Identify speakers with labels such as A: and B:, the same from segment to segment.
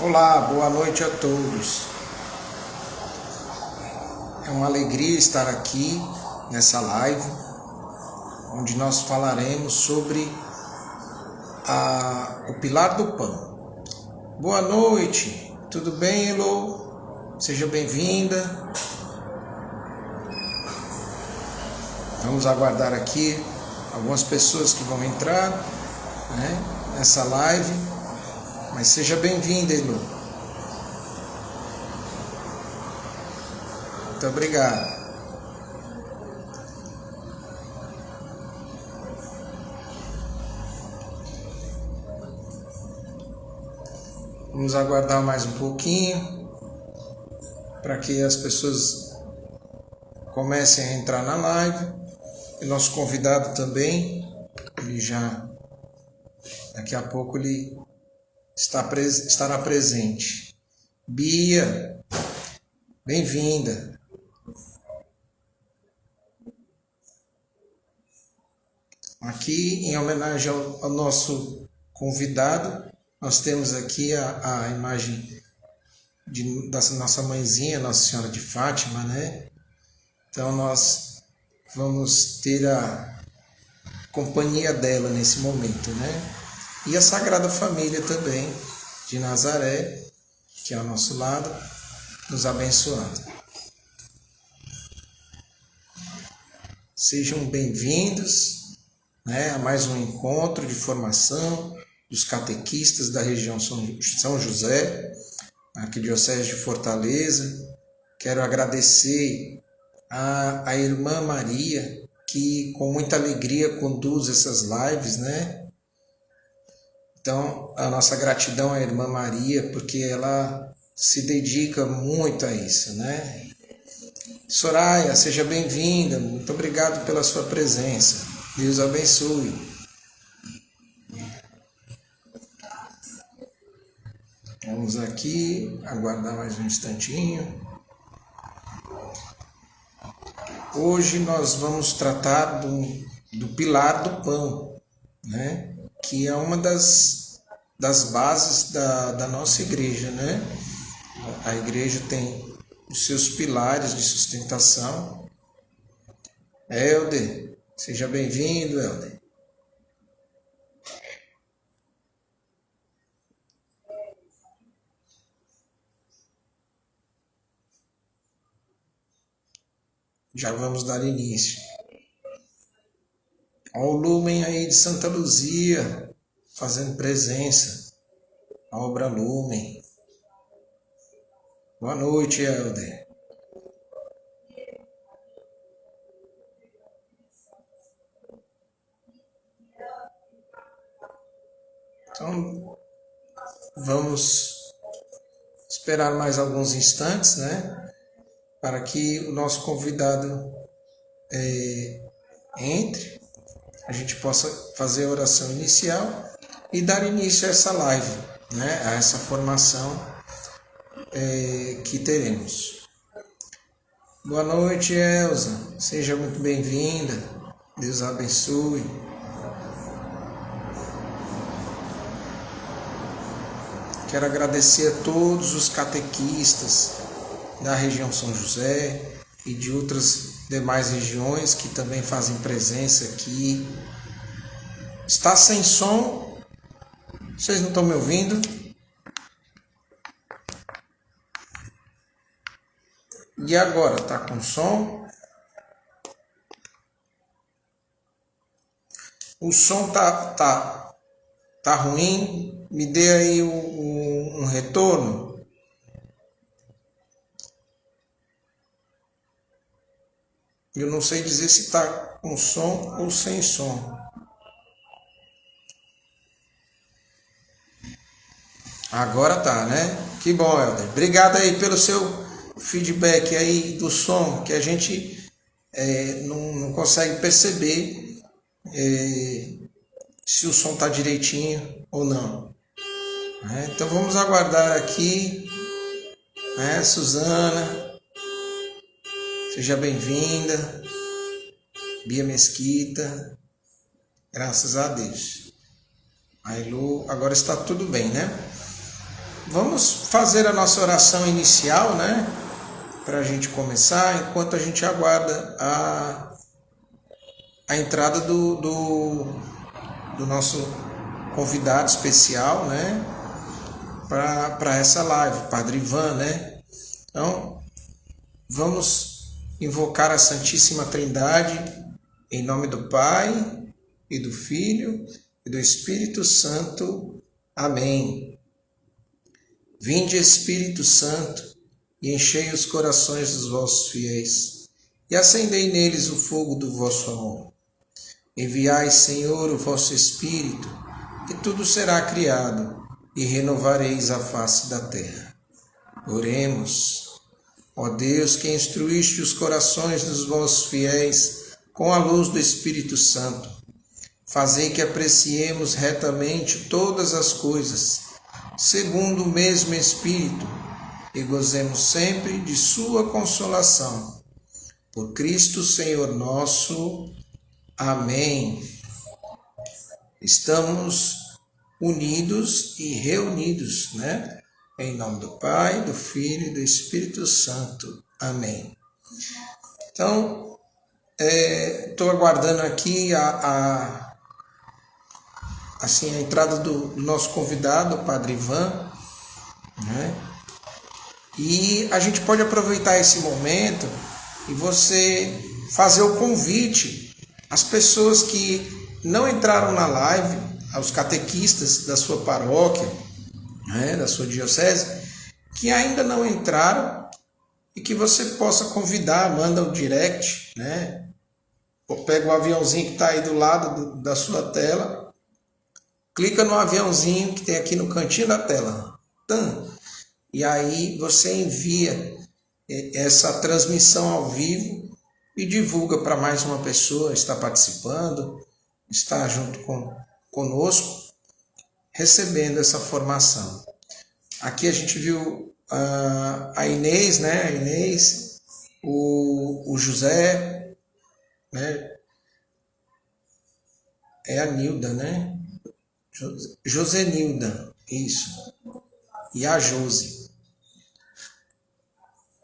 A: Olá, boa noite a todos. É uma alegria estar aqui nessa live, onde nós falaremos sobre o pilar do pão. Boa noite, tudo bem, Elo? Seja bem-vinda. Vamos aguardar aqui algumas pessoas que vão entrar, nessa live. Mas seja bem-vinda, Elo. Muito obrigado. Vamos aguardar mais um pouquinho para que as pessoas comecem a entrar na live. E nosso convidado também, daqui a pouco ele estará presente. Bia, bem-vinda. Aqui, em homenagem ao nosso convidado, nós temos aqui a imagem da nossa mãezinha, Nossa Senhora de Fátima, né? Então nós vamos ter a companhia dela nesse momento, né? E a Sagrada Família também, de Nazaré, que é ao nosso lado, nos abençoando. Sejam bem-vindos, a mais um encontro de formação dos catequistas da região São José, Arquidiocese de Fortaleza. Quero agradecer a irmã Maria, que com muita alegria conduz essas lives, né? Então, a nossa gratidão à irmã Maria, porque ela se dedica muito a isso, né? Soraya, seja bem-vinda. Muito obrigado pela sua presença. Deus abençoe. Vamos aqui aguardar mais um instantinho. Hoje nós vamos tratar do pilar do pão, né? Que é uma das bases da nossa igreja, né? A igreja tem os seus pilares de sustentação. Helder, seja bem-vindo, Helder. Já vamos dar início. Olha o Lumen aí de Santa Luzia, fazendo presença. A obra Lumen. Boa noite, Helder. Então, vamos esperar mais alguns instantes, né? Para que o nosso convidado entre, a gente possa fazer a oração inicial e dar início a essa live, né? A essa formação que teremos. Boa noite, Elza. Seja muito bem-vinda. Deus a abençoe. Quero agradecer a todos os catequistas da região São José e de outras demais regiões que também fazem presença aqui. Está sem som? Vocês não estão me ouvindo? E agora, tá com som? O som tá ruim? Me dê aí um retorno. Eu não sei dizer se está com som ou sem som. Agora tá, né? Que bom, Helder. Obrigado aí pelo seu feedback aí do som, que a gente não consegue perceber se o som tá direitinho ou não. Então vamos aguardar aqui. Suzana, seja bem-vinda. Bia Mesquita, graças a Deus. A Elu, agora está tudo bem, né? Vamos fazer a nossa oração inicial, né? Para a gente começar, enquanto a gente aguarda a entrada do nosso convidado especial, né? Para essa live, Padre Ivan, né? Então, vamos invocar a Santíssima Trindade em nome do Pai, e do Filho, e do Espírito Santo. Amém. Vinde, Espírito Santo, e enchei os corações dos vossos fiéis, e acendei neles o fogo do vosso amor. Enviai, Senhor, o vosso Espírito, e tudo será criado, e renovareis a face da terra. Oremos. Ó Deus, que instruíste os corações dos vossos fiéis com a luz do Espírito Santo, fazei que apreciemos retamente todas as coisas, segundo o mesmo Espírito, e gozemos sempre de sua consolação. Por Cristo Senhor nosso. Amém. Estamos unidos e reunidos, né? Em nome do Pai, do Filho e do Espírito Santo. Amém. Então, estou aguardando aqui a entrada do nosso convidado, o Padre Ivan, né? E a gente pode aproveitar esse momento e você fazer o convite às pessoas que não entraram na live, aos catequistas da sua paróquia, né, da sua diocese, que ainda não entraram, e que você possa convidar, manda um direct, né? Ou pega o aviãozinho que está aí do lado da sua tela, clica no aviãozinho que tem aqui no cantinho da tela. E aí você envia essa transmissão ao vivo e divulga para mais uma pessoa, está participando, está junto conosco, recebendo essa formação. Aqui a gente viu a Inês, né? A Inês, o José, né? É a Nilda, né? Josenilda, isso. E a Josi.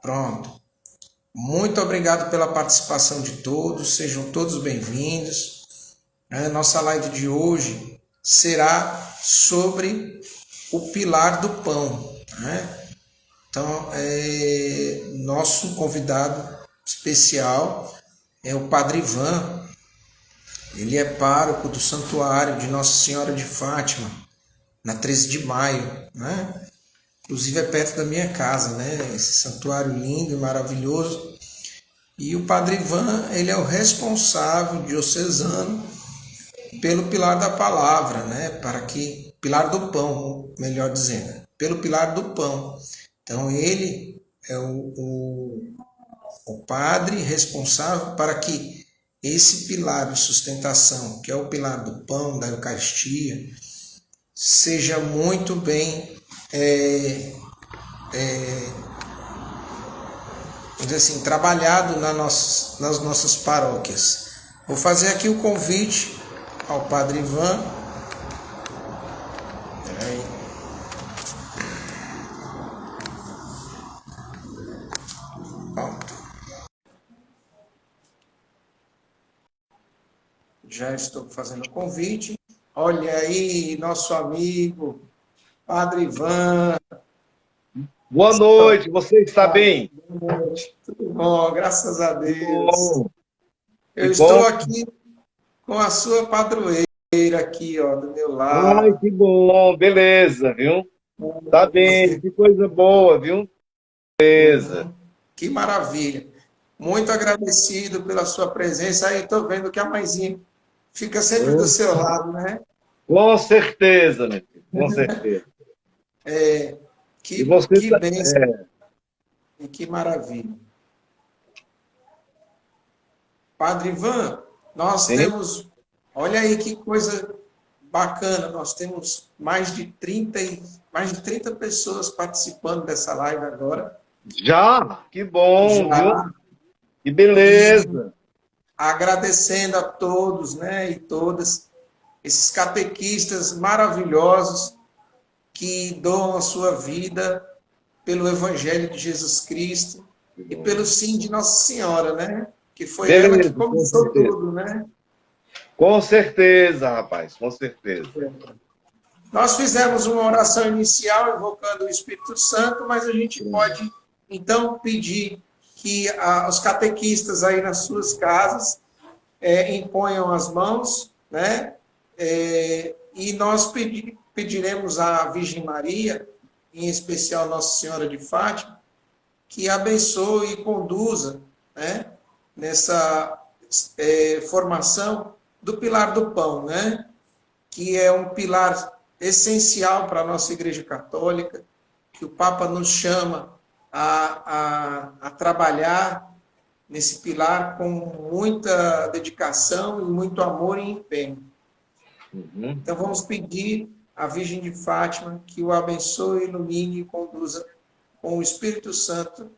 A: Pronto. Muito obrigado pela participação de todos, sejam todos bem-vindos. A nossa live de hoje será sobre o pilar do pão, né? Então, nosso convidado especial é o Padre Ivan. Ele é pároco do Santuário de Nossa Senhora de Fátima, na 13 de maio, né? Inclusive é perto da minha casa, né? Esse santuário lindo e maravilhoso. E o Padre Ivan, ele é o responsável diocesano pelo pilar da palavra, né? Pilar do pão, melhor dizendo, pelo pilar do pão. Então ele é o padre responsável para que esse pilar de sustentação, que é o pilar do pão, da Eucaristia, seja muito bem vamos dizer assim, trabalhado nas nossas paróquias. Vou fazer aqui o convite ao Padre Ivan. Peraí. Pronto. Já estou fazendo o convite. Olha aí, nosso amigo Padre Ivan.
B: Boa noite, você está bem?
A: Boa noite. Tudo bom, graças a Deus.
B: Bom.
A: Eu estou aqui com a sua padroeira aqui, ó, do meu lado.
B: Ai, que bom, beleza, viu? Tá bem, que coisa boa, viu? Beleza.
A: Que maravilha. Muito agradecido pela sua presença. Aí estou vendo que a mãezinha fica sempre do seu lado, né?
B: Com certeza, meu filho, com certeza.
A: Que bênção. E que maravilha. Padre Ivan, nós temos, olha aí que coisa bacana, nós temos mais de 30 pessoas participando dessa live agora.
B: Já? Que bom, viu? Que beleza.
A: E agradecendo a todos, né, e todas, esses catequistas maravilhosos que doam a sua vida pelo Evangelho de Jesus Cristo e pelo sim de Nossa Senhora, né? Que foi ela que
B: Beleza, com
A: começou
B: certeza.
A: tudo, né?
B: Com certeza, rapaz, com certeza.
A: Nós fizemos uma oração inicial invocando o Espírito Santo, mas a gente pode, então, pedir que os catequistas aí nas suas casas imponham as mãos, né? E nós pediremos à Virgem Maria, em especial Nossa Senhora de Fátima, que abençoe e conduza, né, nessa formação do pilar do pão, né? Que é um pilar essencial para a nossa Igreja Católica, que o Papa nos chama a trabalhar nesse pilar com muita dedicação e muito amor e empenho. Então vamos pedir à Virgem de Fátima que o abençoe, ilumine e conduza com o Espírito Santo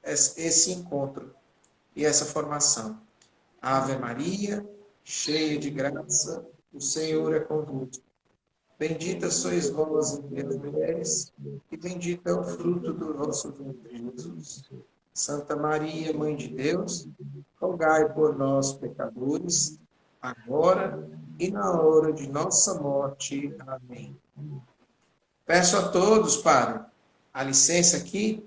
A: esse encontro e essa formação. Ave Maria, cheia de graça, o Senhor é convosco. Bendita sois vós entre as mulheres, e bendito é o fruto do vosso ventre, Jesus. Santa Maria, Mãe de Deus, rogai por nós, pecadores, agora e na hora de nossa morte. Amém. Peço a todos, Padre, a licença aqui.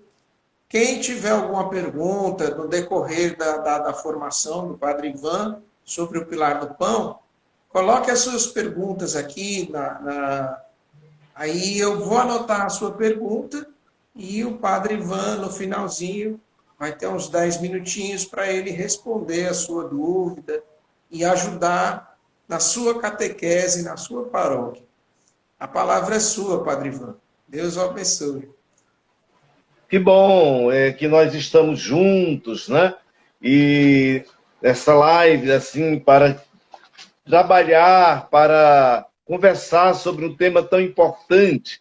A: Quem tiver alguma pergunta no decorrer da formação do Padre Ivan sobre o Pilar do Pão, coloque as suas perguntas aqui. Aí eu vou anotar a sua pergunta e o Padre Ivan, no finalzinho, vai ter uns 10 minutinhos para ele responder a sua dúvida e ajudar na sua catequese, na sua paróquia. A palavra é sua, Padre Ivan. Deus o abençoe.
B: Que bom que nós estamos juntos, né? E essa live, assim, para trabalhar, para conversar sobre um tema tão importante,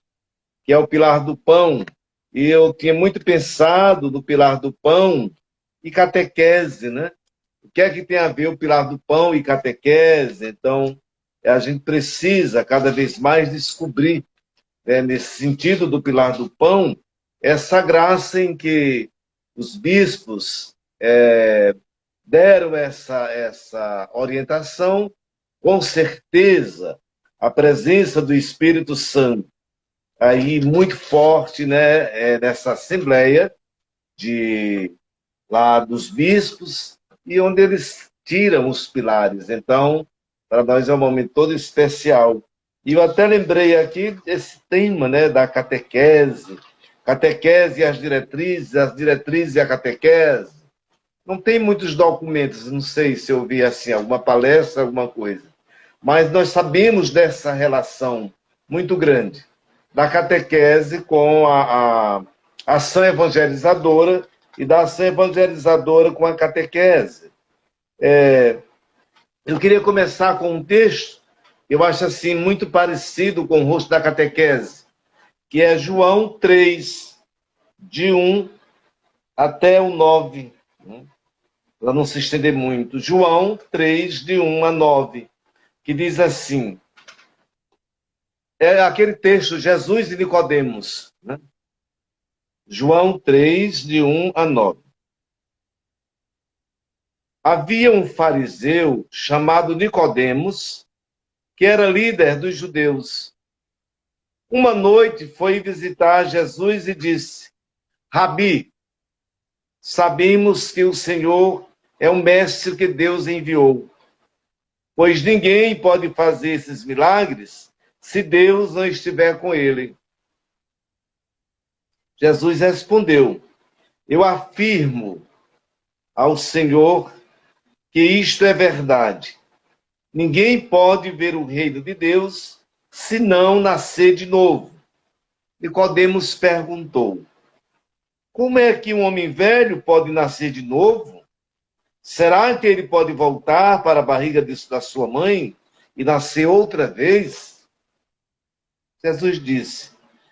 B: que é o Pilar do Pão. E eu tinha muito pensado no Pilar do Pão e catequese, né? O que é que tem a ver o Pilar do Pão e catequese? Então, a gente precisa cada vez mais descobrir, né, nesse sentido do Pilar do Pão, essa graça em que os bispos deram essa orientação. Com certeza, a presença do Espírito Santo aí muito forte, né, nessa assembleia lá dos bispos, e onde eles tiram os pilares. Então, para nós é um momento todo especial. E eu até lembrei aqui desse tema, né, da catequese e as diretrizes e a catequese. Não tem muitos documentos, não sei se eu vi assim, alguma palestra, alguma coisa. Mas nós sabemos dessa relação muito grande da catequese com a ação evangelizadora e da ação evangelizadora com a catequese. Eu queria começar com um texto, eu acho assim, muito parecido com o rosto da catequese, que é João 3, de 1 até o 9, para não se estender muito. João 3, de 1 a 9, que diz assim, é aquele texto, Jesus e Nicodemos, né? João 3, de 1 a 9. Havia um fariseu chamado Nicodemos, que era líder dos judeus. Uma noite foi visitar Jesus e disse, Rabi, sabemos que o Senhor é um mestre que Deus enviou, pois ninguém pode fazer esses milagres se Deus não estiver com ele. Jesus respondeu, eu afirmo ao Senhor que isto é verdade. Ninguém pode ver o reino de Deus se não nascer de novo. Nicodemos perguntou, como é que um homem velho pode nascer de novo? Será que ele pode voltar para a barriga da sua mãe e nascer outra vez? Jesus disse,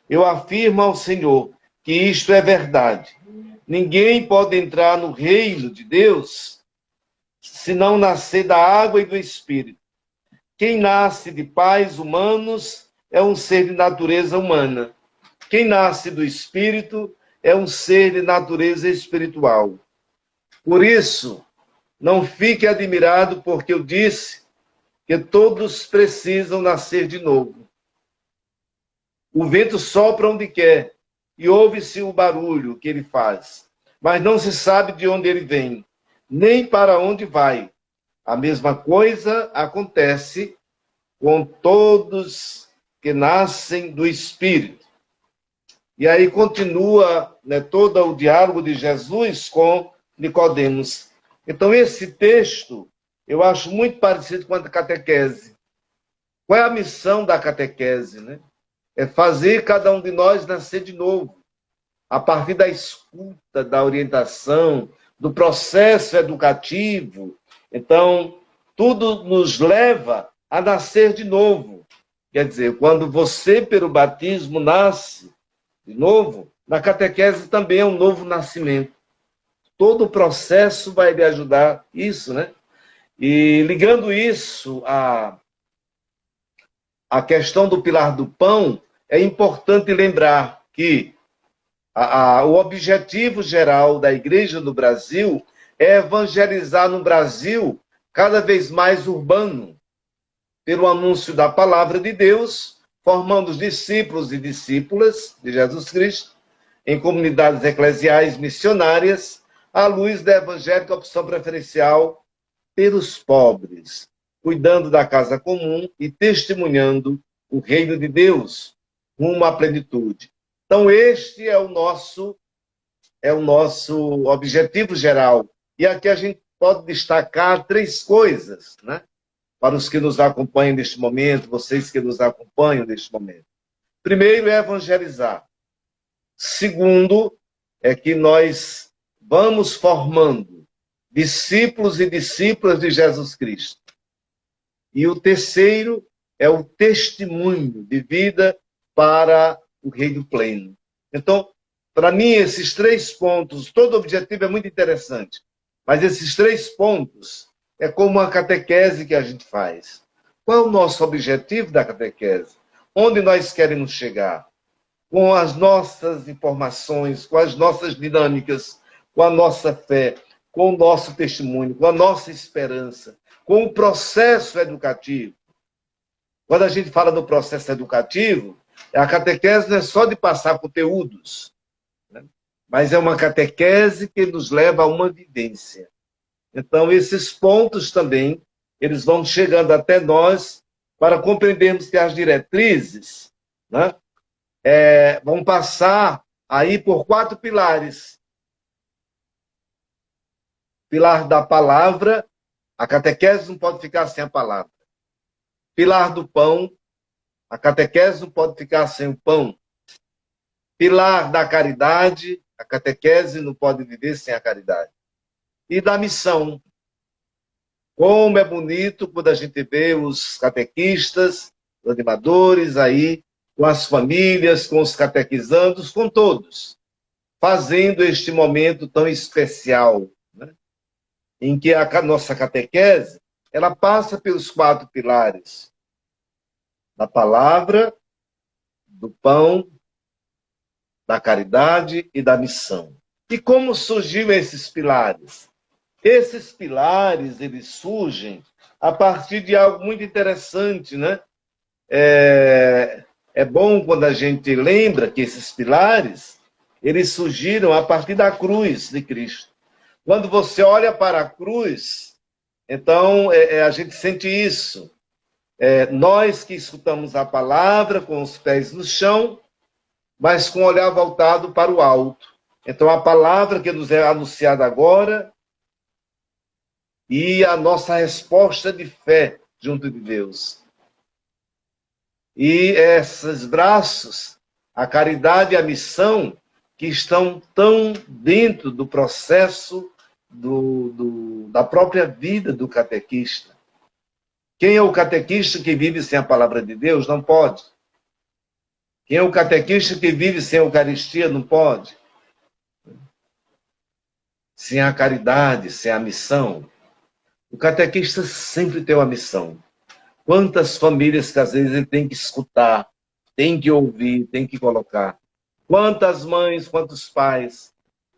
B: eu afirmo ao Senhor que isto é verdade. Ninguém pode entrar no reino de Deus se não nascer da água e do Espírito. Quem nasce de pais humanos é um ser de natureza humana. Quem nasce do Espírito é um ser de natureza espiritual. Por isso, não fique admirado porque eu disse que todos precisam nascer de novo. O vento sopra onde quer e ouve-se o barulho que ele faz, mas não se sabe de onde ele vem, nem para onde vai. A mesma coisa acontece com todos que nascem do Espírito. E aí continua, né, todo o diálogo de Jesus com Nicodemos. Então, esse texto eu acho muito parecido com a catequese. Qual é a missão da catequese, né? É fazer cada um de nós nascer de novo, a partir da escuta, da orientação, do processo educativo. Então, tudo nos leva a nascer de novo. Quer dizer, quando você, pelo batismo, nasce de novo, na catequese também é um novo nascimento. Todo o processo vai lhe ajudar isso, né? E ligando isso à questão do pilar do pão, é importante lembrar que o objetivo geral da Igreja no Brasil é evangelizar no Brasil cada vez mais urbano, pelo anúncio da palavra de Deus, formando os discípulos e discípulas de Jesus Cristo em comunidades eclesiais missionárias, à luz da evangélica opção preferencial pelos pobres, cuidando da casa comum e testemunhando o reino de Deus rumo à plenitude. Então, este é o nosso objetivo geral. E aqui a gente pode destacar 3 coisas, né? Para os que nos acompanham neste momento, vocês que nos acompanham neste momento. Primeiro é evangelizar. Segundo é que nós vamos formando discípulos e discípulas de Jesus Cristo. E o terceiro é o testemunho de vida para o reino pleno. Então, para mim, esses 3 pontos, todo objetivo é muito interessante, mas esses 3 pontos é como a catequese que a gente faz. Qual é o nosso objetivo da catequese? Onde nós queremos chegar? Com as nossas informações, com as nossas dinâmicas, com a nossa fé, com o nosso testemunho, com a nossa esperança, com o processo educativo. Quando a gente fala do processo educativo, a catequese não é só de passar conteúdos, né? Mas é uma catequese que nos leva a uma vivência. Então, esses pontos também, eles vão chegando até nós para compreendermos que as diretrizes, né, vão passar aí por 4 pilares. Pilar da palavra, a catequese não pode ficar sem a palavra. Pilar do pão, a catequese não pode ficar sem o pão. Pilar da caridade, a catequese não pode viver sem a caridade. E da missão. Como é bonito quando a gente vê os catequistas, os animadores aí, com as famílias, com os catequizandos, com todos, fazendo este momento tão especial, né? Em que a nossa catequese, ela passa pelos 4 pilares: da palavra, do pão, da caridade e da missão. E como surgiram esses pilares? Esses pilares, eles surgem a partir de algo muito interessante, né? É bom quando a gente lembra que esses pilares, eles surgiram a partir da cruz de Cristo. Quando você olha para a cruz, então a gente sente isso. Nós que escutamos a palavra com os pés no chão, mas com o olhar voltado para o alto. Então a palavra que nos é anunciada agora e a nossa resposta de fé junto de Deus. E esses braços, a caridade e a missão, que estão tão dentro do processo da própria vida do catequista. Quem é o catequista que vive sem a palavra de Deus? Não pode. Quem é o catequista que vive sem a Eucaristia? Não pode. Sem a caridade, sem a missão. O catequista sempre tem uma missão. Quantas famílias que às vezes ele tem que escutar tem que ouvir, tem que colocar. Quantas mães, quantos pais,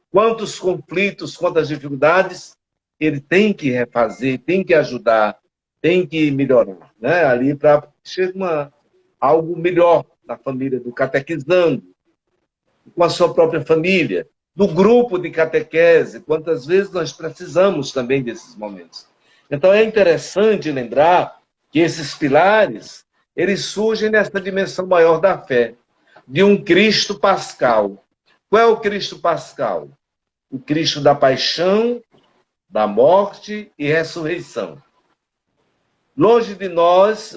B: quantos conflitos, quantas dificuldades, ele tem que refazer, tem que ajudar, tem que melhorar, né? Ali para chegar algo melhor na família, do catequizando, com a sua própria família, do grupo de catequese. Quantas vezes nós precisamos também desses momentos. Então é interessante lembrar que esses pilares, eles surgem nessa dimensão maior da fé, de um Cristo pascal. Qual é o Cristo pascal? O Cristo da paixão, da morte e ressurreição. Longe de nós,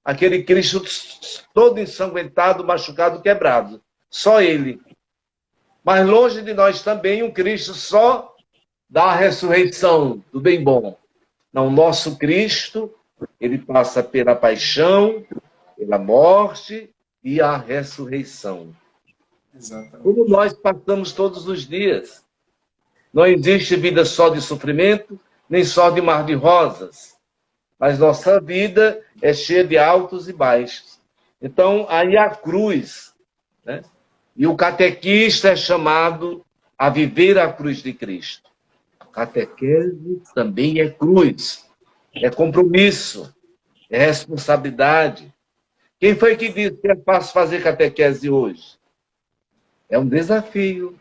B: aquele Cristo todo ensanguentado, machucado, quebrado. Só ele. Mas longe de nós também um Cristo só da ressurreição, do bem bom. Não, o nosso Cristo, ele passa pela paixão, pela morte e a ressurreição.
A: Exatamente.
B: Como nós passamos todos os dias. Não existe vida só de sofrimento, nem só de mar de rosas. Mas nossa vida é cheia de altos e baixos. Então, aí a cruz, né? E o catequista é chamado a viver a cruz de Cristo. Catequese também é cruz, é compromisso, é responsabilidade. Quem foi que disse que é fácil fazer catequese hoje? É um desafio.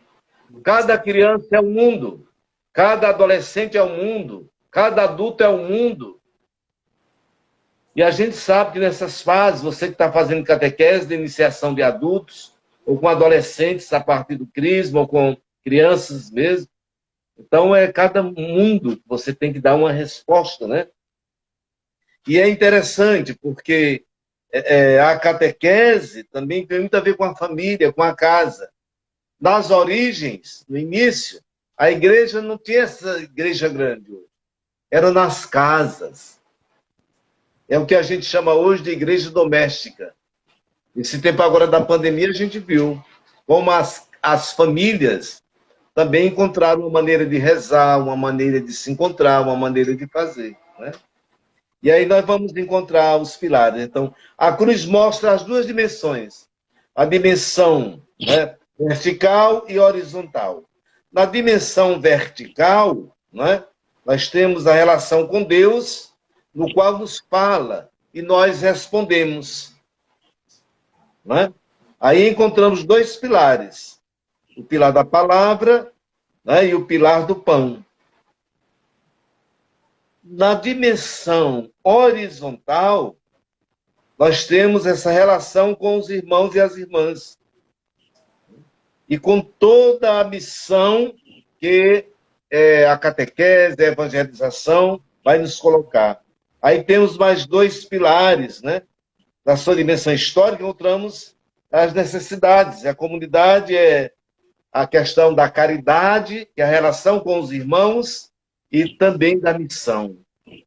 B: Cada criança é um mundo, cada adolescente é um mundo, cada adulto é um mundo. E a gente sabe que nessas fases, você que está fazendo catequese de iniciação de adultos, ou com adolescentes a partir do crisma, ou com crianças mesmo, então é cada mundo que você tem que dar uma resposta, né? E é interessante, porque a catequese também tem muito a ver com a família, com a casa. Nas origens, no início, a igreja não tinha essa igreja grande hoje. Era nas casas. É o que a gente chama hoje de igreja doméstica. Nesse tempo agora da pandemia, a gente viu como as famílias também encontraram uma maneira de rezar, uma maneira de se encontrar, uma maneira de fazer, né? E aí nós vamos encontrar os pilares. Então, a cruz mostra as duas dimensões. A dimensão, né, vertical e horizontal. Na dimensão vertical, né, nós temos a relação com Deus, no qual nos fala, e nós respondemos. Né? Aí encontramos dois pilares. O pilar da palavra, né, e o pilar do pão. Na dimensão horizontal, nós temos essa relação com os irmãos e as irmãs. E com toda a missão que a catequese, a evangelização vai nos colocar. Aí temos mais dois pilares, né? Na sua dimensão histórica, encontramos as necessidades. A comunidade é a questão da caridade, que é a relação com os irmãos, e também da missão.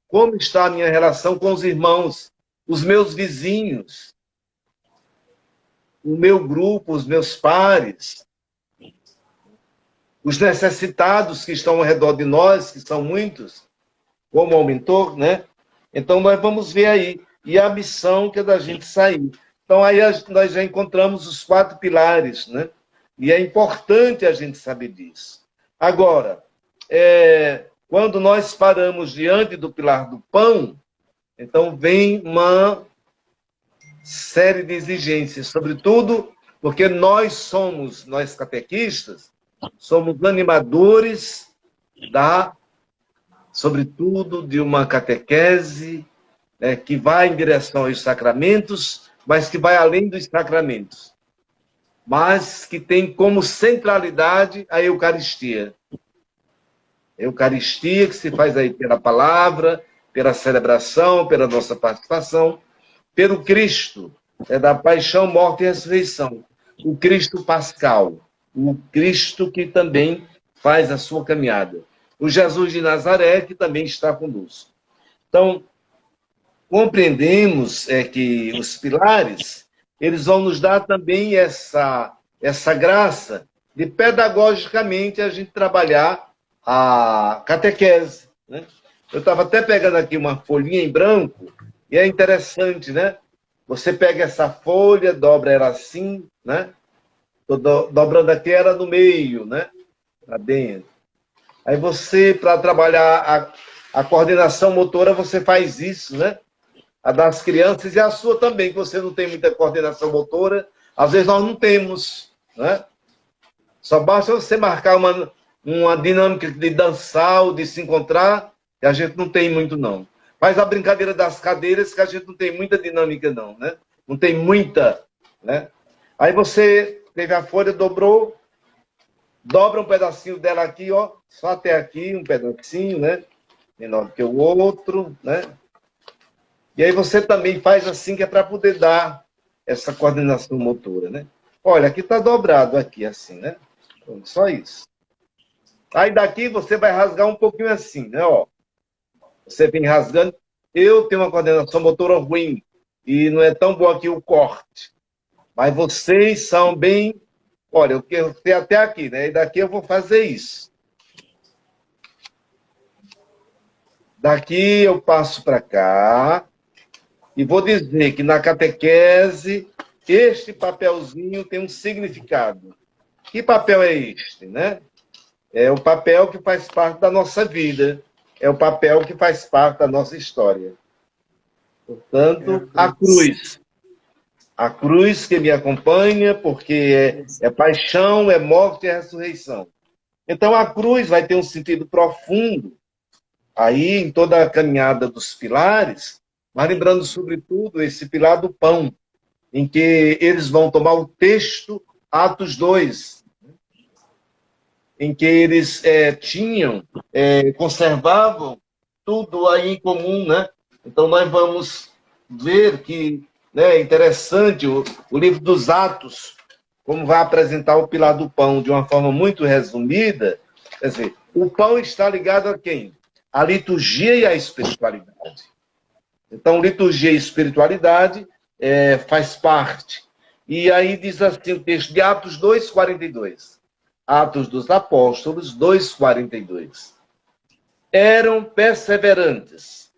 B: Como está a minha relação com os irmãos, os meus vizinhos, o meu grupo, os meus pares, os necessitados que estão ao redor de nós, que são muitos, como aumentou, né? Então, nós vamos ver aí. E a missão que é da gente sair. Então, aí nós já encontramos os 4 pilares, né? E é importante a gente saber disso. Agora, quando nós paramos diante do pilar do pão, então vem uma série de exigências, sobretudo porque nós catequistas, somos animadores sobretudo, de uma catequese que vai em direção aos sacramentos, mas que vai além dos sacramentos, mas que tem como centralidade a Eucaristia. A Eucaristia que se faz aí pela palavra, pela celebração, pela nossa participação, pelo Cristo, da paixão, morte e ressurreição. O Cristo pascal, o Cristo que também faz a sua caminhada. O Jesus de Nazaré, que também está conosco. Então, compreendemos que os pilares, eles vão nos dar também essa graça de, pedagogicamente, a gente trabalhar a catequese. Né? Eu estava até pegando aqui uma folhinha em branco, e é interessante, né? Você pega essa folha, dobra ela assim, né? Tô dobrando aqui, era no meio, né? Para dentro. Aí você, para trabalhar a coordenação motora, você faz isso, né? A das crianças e a sua também, que você não tem muita coordenação motora. Às vezes nós não temos, né? Só basta você marcar uma dinâmica de dançar ou de se encontrar, que a gente não tem muito, não. Faz a brincadeira das cadeiras, que a gente não tem muita dinâmica, não, né? Não tem muita, né? Aí você teve a folha, dobrou, dobra um pedacinho dela aqui, ó, só até aqui, um pedacinho, né? Menor do que o outro, né? E aí você também faz assim, que é para poder dar essa coordenação motora, né? Olha, aqui está dobrado aqui, assim, né? Só isso. Aí daqui você vai rasgar um pouquinho assim, né? Ó, você vem rasgando. Eu tenho uma coordenação motora ruim e não é tão boa aqui o corte. Mas vocês são bem... Olha, eu tenho até aqui, né? E daqui eu vou fazer isso. Daqui eu passo para cá e vou dizer que na catequese este papelzinho tem um significado. Que papel é este, né? É o papel que faz parte da nossa vida. É o papel que faz parte da nossa história. Portanto, a cruz. A cruz que me acompanha, porque é paixão, é morte e é ressurreição. Então, a cruz vai ter um sentido profundo aí em toda a caminhada dos pilares, mas lembrando, sobretudo, esse pilar do pão, em que eles vão tomar o texto Atos 2, em que eles conservavam tudo aí em comum, né? Então, nós vamos ver que é interessante o livro dos Atos, como vai apresentar o pilar do pão de uma forma muito resumida. Quer dizer, o pão está ligado a quem? A liturgia e a espiritualidade. Então, liturgia e espiritualidade faz parte. E aí diz assim o texto de Atos 2:42. Atos dos Apóstolos 2:42. Eram perseverantes.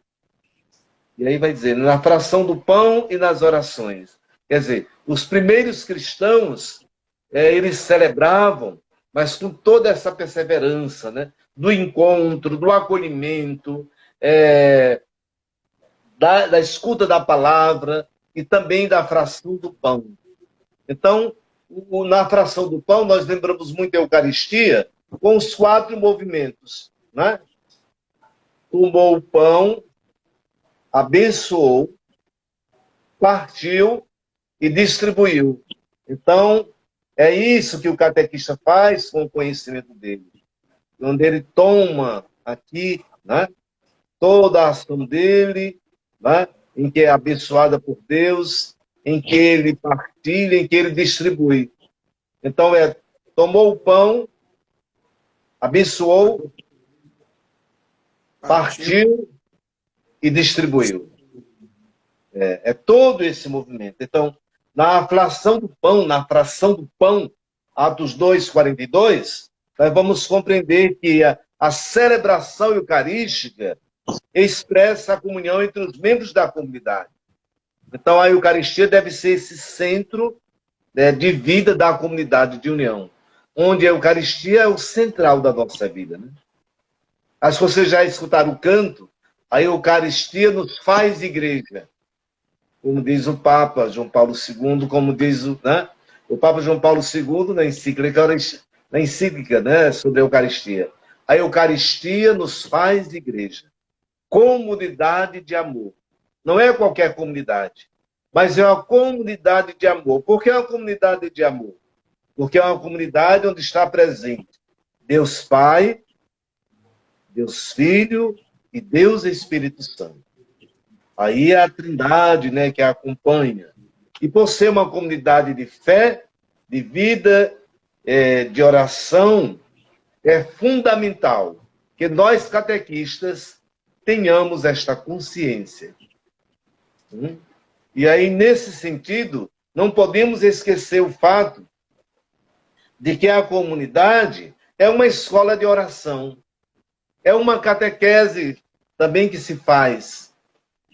B: E aí vai dizer, na fração do pão e nas orações. Quer dizer, os primeiros cristãos, eles celebravam, mas com toda essa perseverança, né? Do encontro, do acolhimento, da escuta da palavra e também da fração do pão. Então, na fração do pão, nós lembramos muito a Eucaristia com os 4 movimentos, né? Tomou o pão, abençoou, partiu e distribuiu. Então, é isso que o catequista faz com o conhecimento dele. Onde ele toma aqui, né, toda a ação dele, né, em que é abençoada por Deus, em que ele partilha, em que ele distribui. Então, tomou o pão, abençoou, partiu e distribuiu. É todo esse movimento. Então, na fração do pão, Atos 2:42, nós vamos compreender que a celebração eucarística expressa a comunhão entre os membros da comunidade. Então, a Eucaristia deve ser esse centro, né, de vida da comunidade de união, onde a Eucaristia é o central da nossa vida, né? Acho que vocês já escutaram o canto, a Eucaristia nos faz igreja. Como diz o Papa João Paulo II, como diz o Papa João Paulo II na encíclica, né, sobre a Eucaristia. A Eucaristia nos faz igreja, comunidade de amor. Não é qualquer comunidade, mas é uma comunidade de amor. Por que é uma comunidade de amor? Porque é uma comunidade onde está presente Deus Pai, Deus Filho e Deus Espírito Santo. Aí é a Trindade, né, que a acompanha. E por ser uma comunidade de fé, de vida, de oração, é fundamental que nós, catequistas, tenhamos esta consciência. E aí, nesse sentido, não podemos esquecer o fato de que a comunidade é uma escola de oração. É uma catequese também que se faz.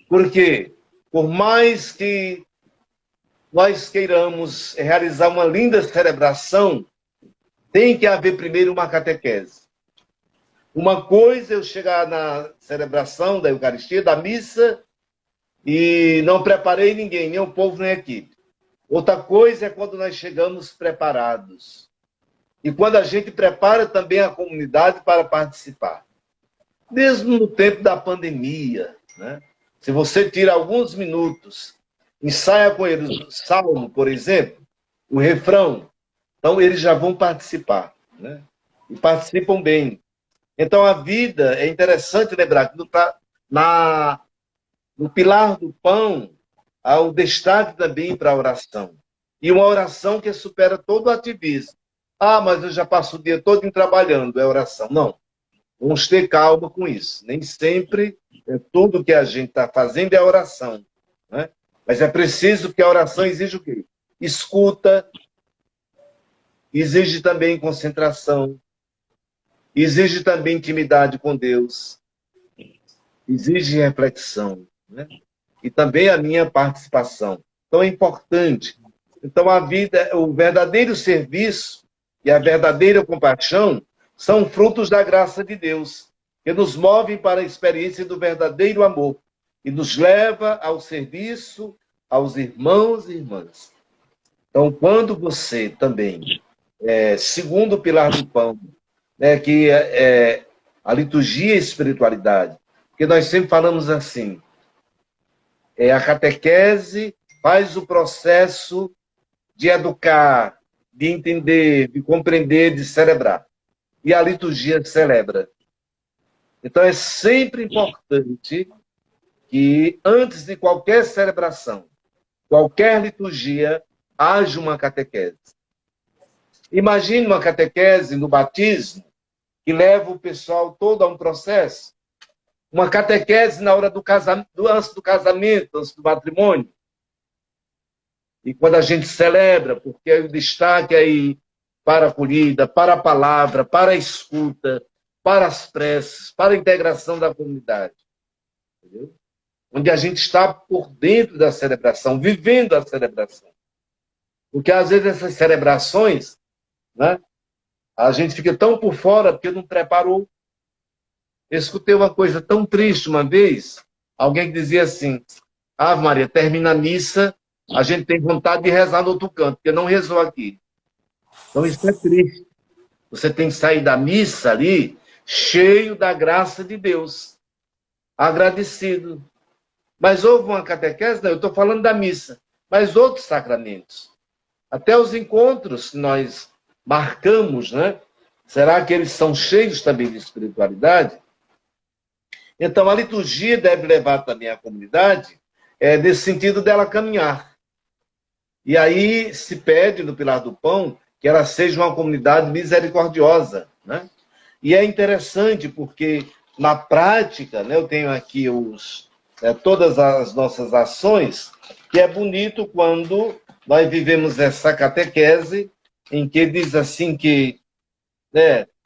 B: Porque, por mais que nós queiramos realizar uma linda celebração, tem que haver primeiro uma catequese. Uma coisa é eu chegar na celebração da Eucaristia, da missa, e não preparei ninguém, nem o povo, nem a equipe. Outra coisa é quando nós chegamos preparados. E quando a gente prepara também a comunidade para participar. Mesmo no tempo da pandemia, né? Se você tira alguns minutos, ensaia com eles o salmo, por exemplo, o refrão, então eles já vão participar, né? E participam bem. Então a vida, é interessante lembrar que no pilar do pão há o destaque também para a oração. E uma oração que supera todo o ativismo. Ah, mas eu já passo o dia todo trabalhando, é oração. Não. Vamos ter calma com isso. Nem sempre tudo que a gente está fazendo é oração, né? Mas é preciso que a oração exige o quê? Escuta, exige também concentração, exige também intimidade com Deus, exige reflexão, né? E também a minha participação. Então é importante. Então a vida, o verdadeiro serviço e a verdadeira compaixão são frutos da graça de Deus, que nos movem para a experiência do verdadeiro amor e nos leva ao serviço aos irmãos e irmãs. Então, quando você também, segundo o pilar do pão, que é a liturgia e a espiritualidade, porque nós sempre falamos assim, a catequese faz o processo de educar, de entender, de compreender, de celebrar. E a liturgia celebra. Então é sempre importante que, antes de qualquer celebração, qualquer liturgia, haja uma catequese. Imagine uma catequese no batismo, que leva o pessoal todo a um processo. Uma catequese na hora do casamento, antes do casamento, antes do matrimônio. E quando a gente celebra, porque o destaque aí para a acolhida, para a palavra, para a escuta, para as preces, para a integração da comunidade. Entendeu? Onde a gente está por dentro da celebração, vivendo a celebração. Porque às vezes essas celebrações, né, a gente fica tão por fora porque não preparou. Eu escutei uma coisa tão triste uma vez, alguém que dizia assim, Ave Maria, termina a missa, a gente tem vontade de rezar no outro canto, porque não rezou aqui. Então isso é triste. Você tem que sair da missa ali cheio da graça de Deus, agradecido. Mas houve uma catequese? Não, eu estou falando da missa, mas outros sacramentos. Até os encontros que nós marcamos, né? Será que eles são cheios também de espiritualidade? Então a liturgia deve levar também a comunidade nesse sentido dela caminhar. E aí se pede no Pilar do Pão que ela seja uma comunidade misericordiosa, né? E é interessante porque, na prática, né, eu tenho aqui todas as nossas ações, que é bonito quando nós vivemos essa catequese, em que diz assim que,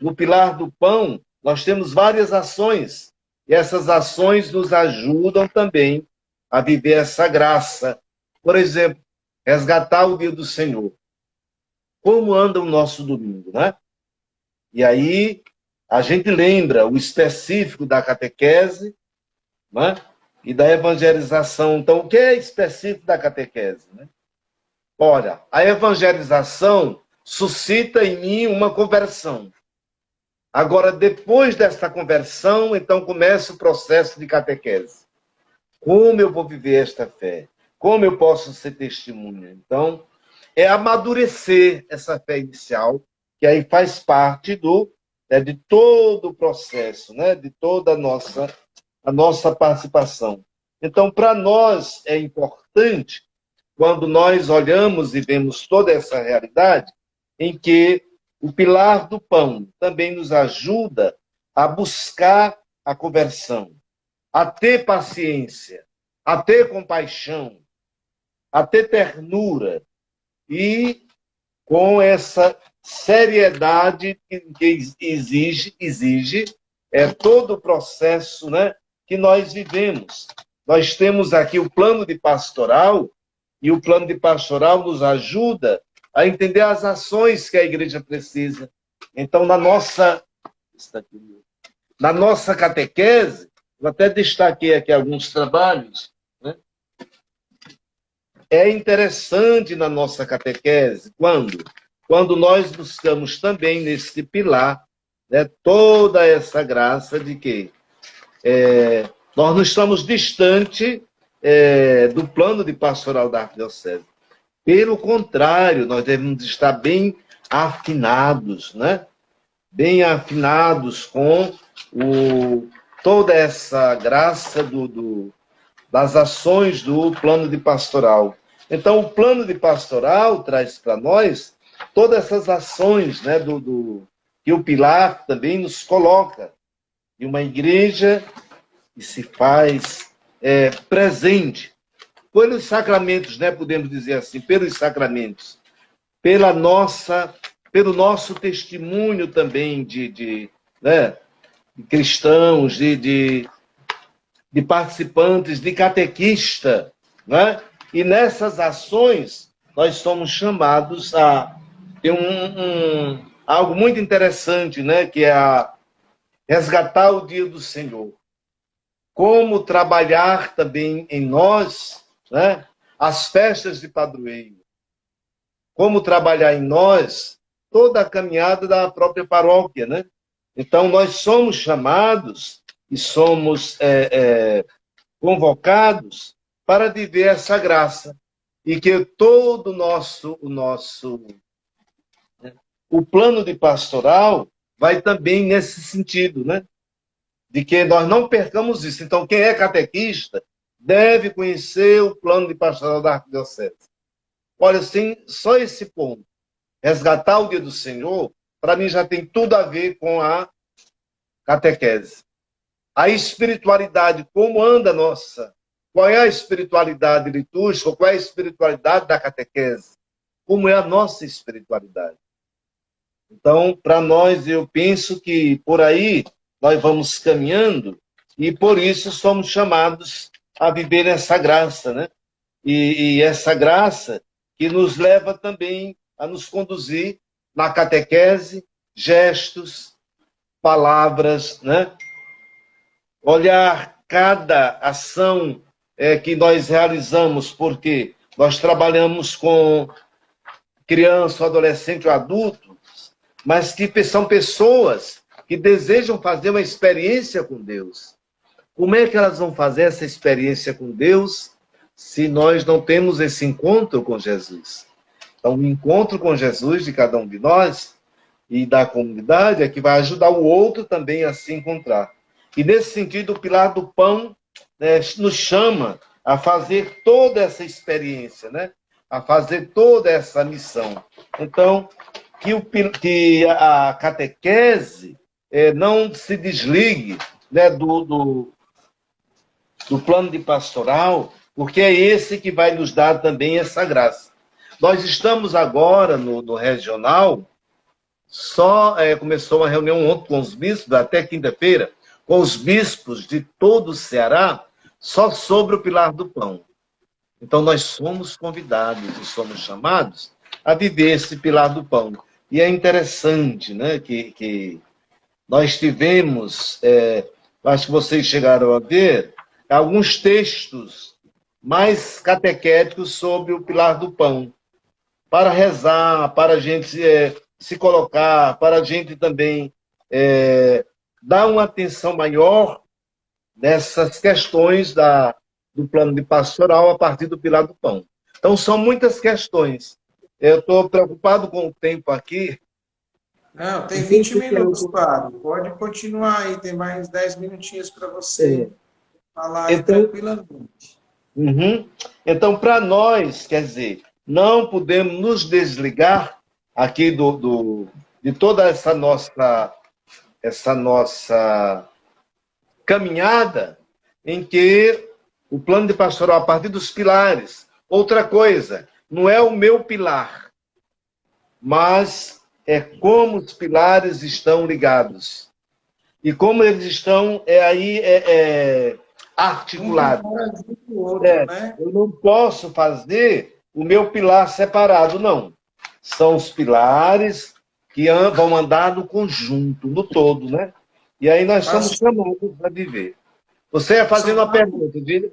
B: no Pilar do Pão, nós temos várias ações, e essas ações nos ajudam também a viver essa graça. Por exemplo, resgatar o dia do Senhor. Como anda o nosso domingo, né? E aí a gente lembra o específico da catequese, né? E da evangelização. Então, o que é específico da catequese, né? Olha, a evangelização suscita em mim uma conversão. Agora, depois dessa conversão, então começa o processo de catequese. Como eu vou viver esta fé? Como eu posso ser testemunha? Então, é amadurecer essa fé inicial, que aí faz parte de todo o processo, né? De toda a nossa participação. Então, para nós é importante, quando nós olhamos e vemos toda essa realidade, em que o pilar do pão também nos ajuda a buscar a conversão, a ter paciência, a ter compaixão, a ter ternura e com essa seriedade que exige todo o processo, né, que nós vivemos. Nós temos aqui o plano de pastoral, E o plano de pastoral nos ajuda a entender as ações que a igreja precisa. Então, na nossa catequese, eu até destaquei aqui alguns trabalhos, né? É interessante na nossa catequese, quando nós buscamos também nesse pilar, né, toda essa graça de que nós não estamos distante do plano de pastoral da arquidiocese. Pelo contrário, nós devemos estar bem afinados, né? Bem afinados com toda essa graça das ações do plano de pastoral. Então, o plano de pastoral traz para nós todas essas ações, né, que o pilar também nos coloca. E uma igreja que se faz presente pelos sacramentos, né, podemos dizer assim, pelos sacramentos, pelo nosso testemunho também né, de cristãos, de participantes, de catequista, né? E nessas ações nós somos chamados a ter algo muito interessante, né? Que é resgatar o dia do Senhor. Como trabalhar também em nós, né, as festas de padroeiro. Como trabalhar em nós toda a caminhada da própria paróquia, né? Então, nós somos chamados e somos convocados para viver essa graça. E que todo o plano de pastoral vai também nesse sentido, né? De que nós não percamos isso. Então, quem é catequista deve conhecer o plano de pastoral da arquidiocese. Olha, assim, só esse ponto, resgatar o dia do Senhor, para mim já tem tudo a ver com a catequese. A espiritualidade, como anda a nossa? Qual é a espiritualidade litúrgica? Qual é a espiritualidade da catequese? Como é a nossa espiritualidade? Então, para nós, eu penso que por aí nós vamos caminhando e por isso somos chamados a viver essa graça, né? E essa graça que nos leva também a nos conduzir na catequese, gestos, palavras, né? Olhar cada ação que nós realizamos, porque nós trabalhamos com criança, adolescente ou adulto, mas que são pessoas que desejam fazer uma experiência com Deus. Como é que elas vão fazer essa experiência com Deus se nós não temos esse encontro com Jesus? Então, o encontro com Jesus de cada um de nós e da comunidade é que vai ajudar o outro também a se encontrar. E, nesse sentido, o pilar do pão, né, nos chama a fazer toda essa experiência, né? A fazer toda essa missão. Então, que a catequese não se desligue, né, do plano de pastoral, porque é esse que vai nos dar também essa graça. Nós estamos agora no regional, começou uma reunião ontem com os bispos, até quinta-feira, com os bispos de todo o Ceará, só sobre o pilar do pão. Então, nós somos convidados e somos chamados a viver esse pilar do pão. E é interessante, né, que nós tivemos, acho que vocês chegaram a ver, alguns textos mais catequéticos sobre o pilar do pão, para rezar, para a gente se colocar, para a gente também dar uma atenção maior nessas questões do plano de pastoral a partir do pilar do pão. Então, são muitas questões. Eu estou preocupado com o tempo aqui.
A: Não, tem 20 minutos, padre. Pode continuar aí, tem mais 10 minutinhos para você falar aí tranquilamente.
B: Então, para nós, quer dizer, não podemos nos desligar aqui de toda essa nossa caminhada em que o plano de pastoral, a partir dos pilares. Outra coisa, não é o meu pilar, mas é como os pilares estão ligados. E como eles estão,
A: Um
B: articulados.
A: pilar ajuda o outro, né?
B: Eu não posso fazer o meu pilar separado, não. São os pilares que vão andar no conjunto, no todo, né? E aí nós somos chamados a viver. Você ia fazendo uma pergunta, Dina?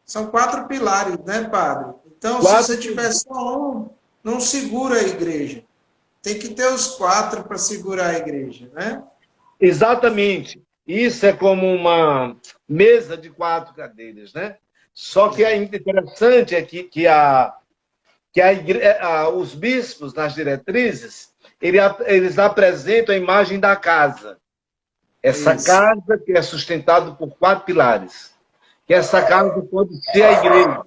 A: São 4 pilares, né, padre? Então, se
B: Quatro.
A: você tiver só um, não segura a igreja. Tem que ter os 4 para segurar a igreja, né?
B: Exatamente. Isso é como uma mesa de 4 cadeiras, né? Só que é interessante é os bispos, nas diretrizes, eles apresentam a imagem da casa. Essa
A: Isso.
B: casa que é sustentada por 4 pilares. Que essa casa pode ser a igreja,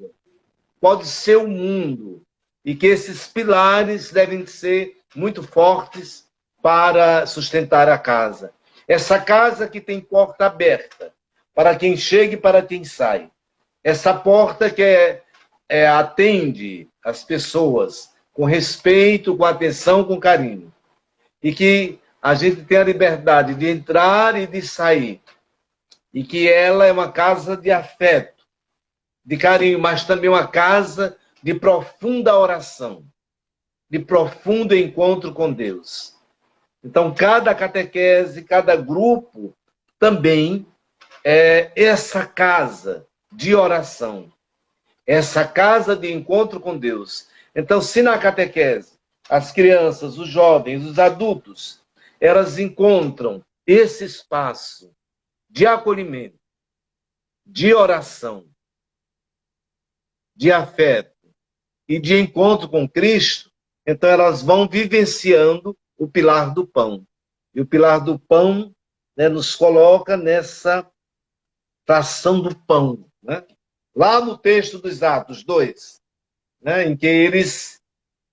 B: pode ser o mundo. E que esses pilares devem ser muito fortes para sustentar a casa. Essa casa que tem porta aberta, para quem chega e para quem sai. Essa porta que atende as pessoas com respeito, com atenção, com carinho. E que a gente tem a liberdade de entrar e de sair. E que ela é uma casa de afeto, de carinho, mas também uma casa de profunda oração, de profundo encontro com Deus. Então, cada catequese, cada grupo também é essa casa de oração, essa casa de encontro com Deus. Então, se na catequese as crianças, os jovens, os adultos, elas encontram esse espaço de acolhimento, de oração, de afeto e de encontro com Cristo, então elas vão vivenciando o pilar do pão. E o pilar do pão, né, nos coloca nessa fração do pão. Né? Lá no texto dos Atos 2, né, em que eles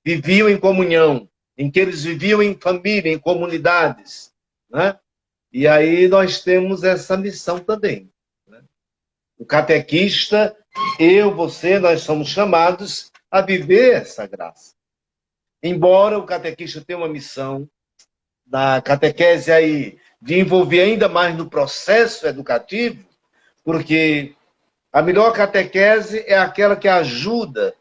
B: viviam em comunhão, em que eles viviam em família, em comunidades. Né? E aí nós temos essa missão também. Né? O catequista, eu, você, nós somos chamados a viver essa graça. Embora o catequista tenha uma missão da catequese aí de envolver ainda mais no processo educativo, porque a melhor catequese é aquela que ajuda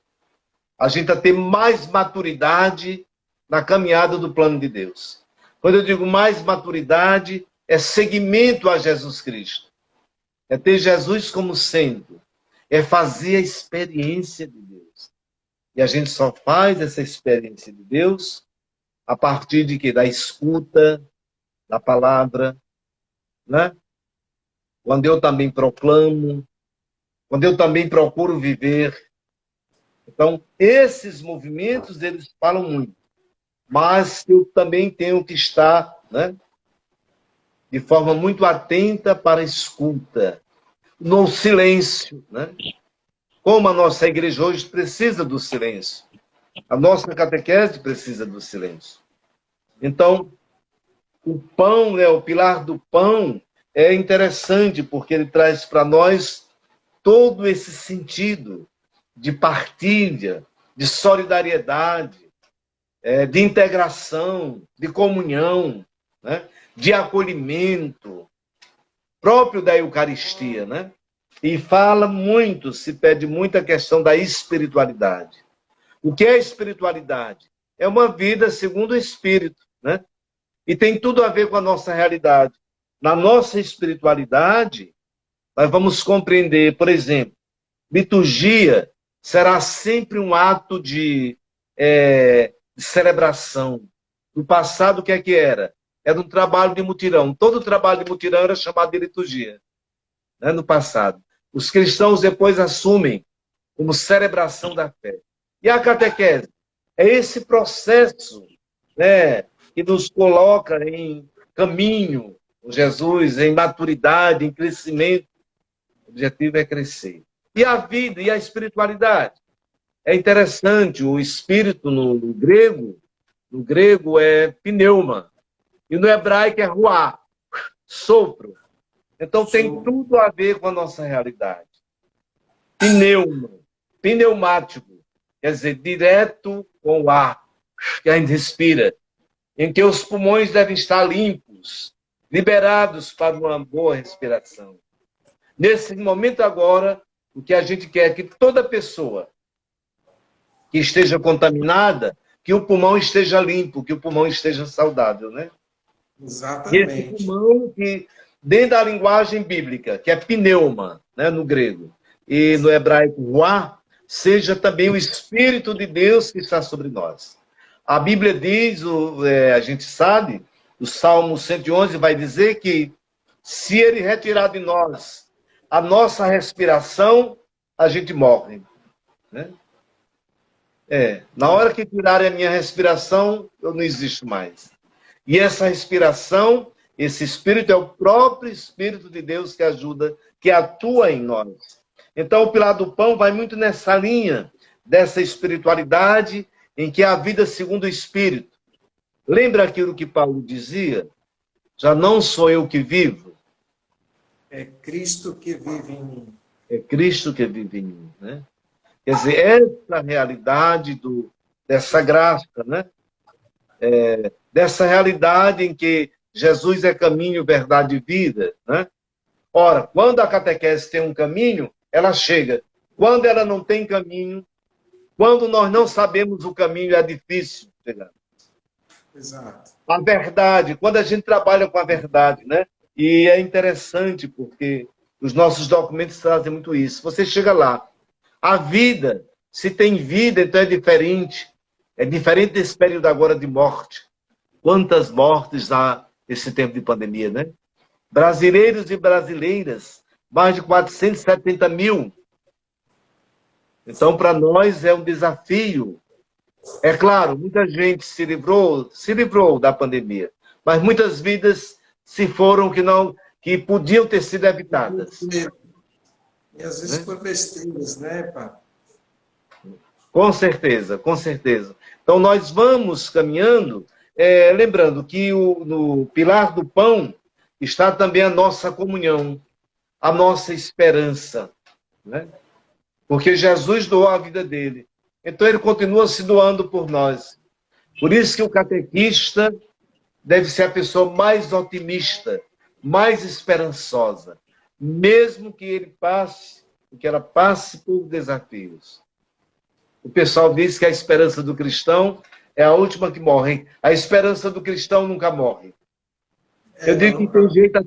B: a gente a ter mais maturidade na caminhada do plano de Deus. Quando eu digo mais maturidade, é seguimento a Jesus Cristo. É ter Jesus como centro. É fazer a experiência de Deus. E a gente só faz essa experiência de Deus a partir de quê? Da escuta da palavra, né? Quando eu também proclamo, quando eu também procuro viver. Então, esses movimentos, eles falam muito. Mas eu também tenho que estar, né, de forma muito atenta para a escuta, no silêncio, né? Como a nossa igreja hoje precisa do silêncio. A nossa catequese precisa do silêncio. Então, o pão, né, o pilar do pão, é interessante porque ele traz para nós todo esse sentido de partilha, de solidariedade, de integração, de comunhão, né, de acolhimento, próprio da Eucaristia, né? E fala muito, se pede muito a questão da espiritualidade. O que é espiritualidade? É uma vida segundo o Espírito, né? E tem tudo a ver com a nossa realidade. Na nossa espiritualidade, nós vamos compreender, por exemplo, liturgia será sempre um ato de celebração. No passado, o que é que era? Era um trabalho de mutirão. Todo trabalho de mutirão era chamado de liturgia, né, no passado. Os cristãos depois assumem como celebração da fé. E a catequese? É esse processo, né, que nos coloca em caminho com Jesus, em maturidade, em crescimento. O objetivo é crescer. E a vida e a espiritualidade? É interessante, o espírito no grego é pneuma, e no hebraico é ruá, sopro. Então tem tudo a ver com a nossa realidade. Pneuma, pneumático, quer dizer, direto com o ar que a gente respira, em que os pulmões devem estar limpos, liberados para uma boa respiração. Nesse momento agora, o que a gente quer é que toda pessoa que esteja contaminada, que o pulmão esteja limpo, que o pulmão esteja saudável, né? E esse
A: Exatamente.
B: pulmão que, dentro da linguagem bíblica, que é pneuma, né, no grego, e no hebraico, ruá, seja também o Espírito de Deus que está sobre nós. A Bíblia diz, a gente sabe, o Salmo 111 vai dizer que se ele retirar de nós a nossa respiração, a gente morre, né? Na hora que tirarem a minha respiração, eu não existo mais. E essa respiração, esse Espírito é o próprio Espírito de Deus que ajuda, que atua em nós. Então, o pilar do pão vai muito nessa linha dessa espiritualidade em que é a vida segundo o Espírito. Lembra aquilo que Paulo dizia? Já não sou eu que vivo.
A: É Cristo que vive em mim.
B: É Cristo que vive em mim, né? Quer dizer, essa realidade dessa graça, né? Dessa realidade em que Jesus é caminho, verdade e vida, né? Ora, quando a catequese tem um caminho, ela chega. Quando ela não tem caminho, quando nós não sabemos o caminho, é difícil chegar.
A: Exato.
B: A verdade, quando a gente trabalha com a verdade, né? E é interessante porque os nossos documentos trazem muito isso. Você chega lá, a vida, se tem vida, então é diferente. É diferente desse período agora de morte. Quantas mortes há nesse tempo de pandemia, né? Brasileiros e brasileiras, mais de 470 mil. Então, para nós é um desafio. É claro, muita gente se livrou da pandemia, mas muitas vidas se foram que podiam ter sido evitadas.
A: E às vezes por besteiras, né, pá?
B: Com certeza, com certeza. Então, nós vamos caminhando, lembrando que no pilar do pão está também a nossa comunhão, a nossa esperança, né? Porque Jesus doou a vida dele. Então, ele continua se doando por nós. Por isso que o catequista deve ser a pessoa mais otimista, mais esperançosa, mesmo que ela passe por desafios. O pessoal diz que a esperança do cristão é a última que morre. A esperança do cristão nunca morre. Eu digo que tem jeito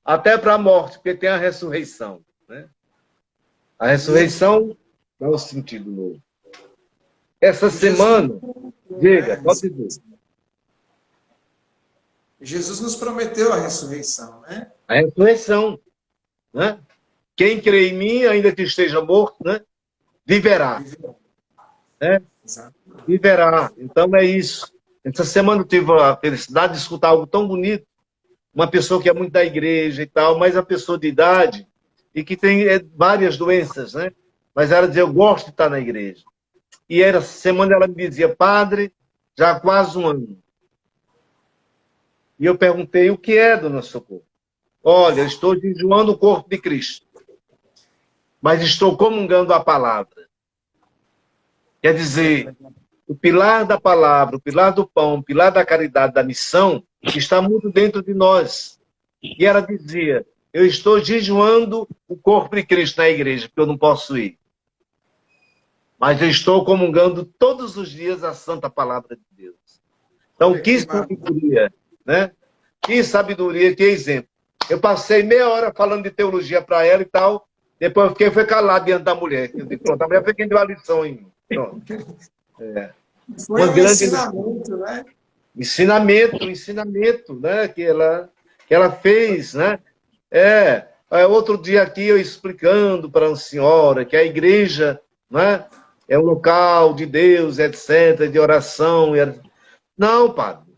B: até para a morte, porque tem a ressurreição, né? A ressurreição dá um sentido novo. Essa semana, diga, pode dizer.
A: Jesus nos prometeu a ressurreição, né?
B: A ressurreição, né? Quem crê em mim, ainda que esteja morto, né? Viverá. Né? Viverá. Então é isso. Essa semana eu tive a felicidade de escutar algo tão bonito. Uma pessoa que é muito da igreja e tal, mas a pessoa de idade e que tem várias doenças, né? Mas ela dizia, eu gosto de estar na igreja. E essa semana ela me dizia, padre, já há quase um ano. E eu perguntei, o que é, dona Socorro? Olha, eu estou jejuando o corpo de Cristo, mas estou comungando a palavra. Quer dizer, o pilar da palavra, o pilar do pão, o pilar da caridade, da missão, está muito dentro de nós. E ela dizia, eu estou jejuando o corpo de Cristo na igreja, porque eu não posso ir. Mas eu estou comungando todos os dias a santa palavra de Deus. Então, que sabedoria, né? Que sabedoria, que exemplo. Eu passei meia hora falando de teologia para ela e tal, depois eu fui calado diante da mulher. Eu disse, pronto, a mulher foi quem deu a lição em mim. Pronto.
A: Foi um ensinamento, né?
B: Ensinamento, né? Que ela fez, né? Outro dia aqui eu explicando para a senhora que a igreja, né, é um local de Deus, etc., de oração. Não, padre.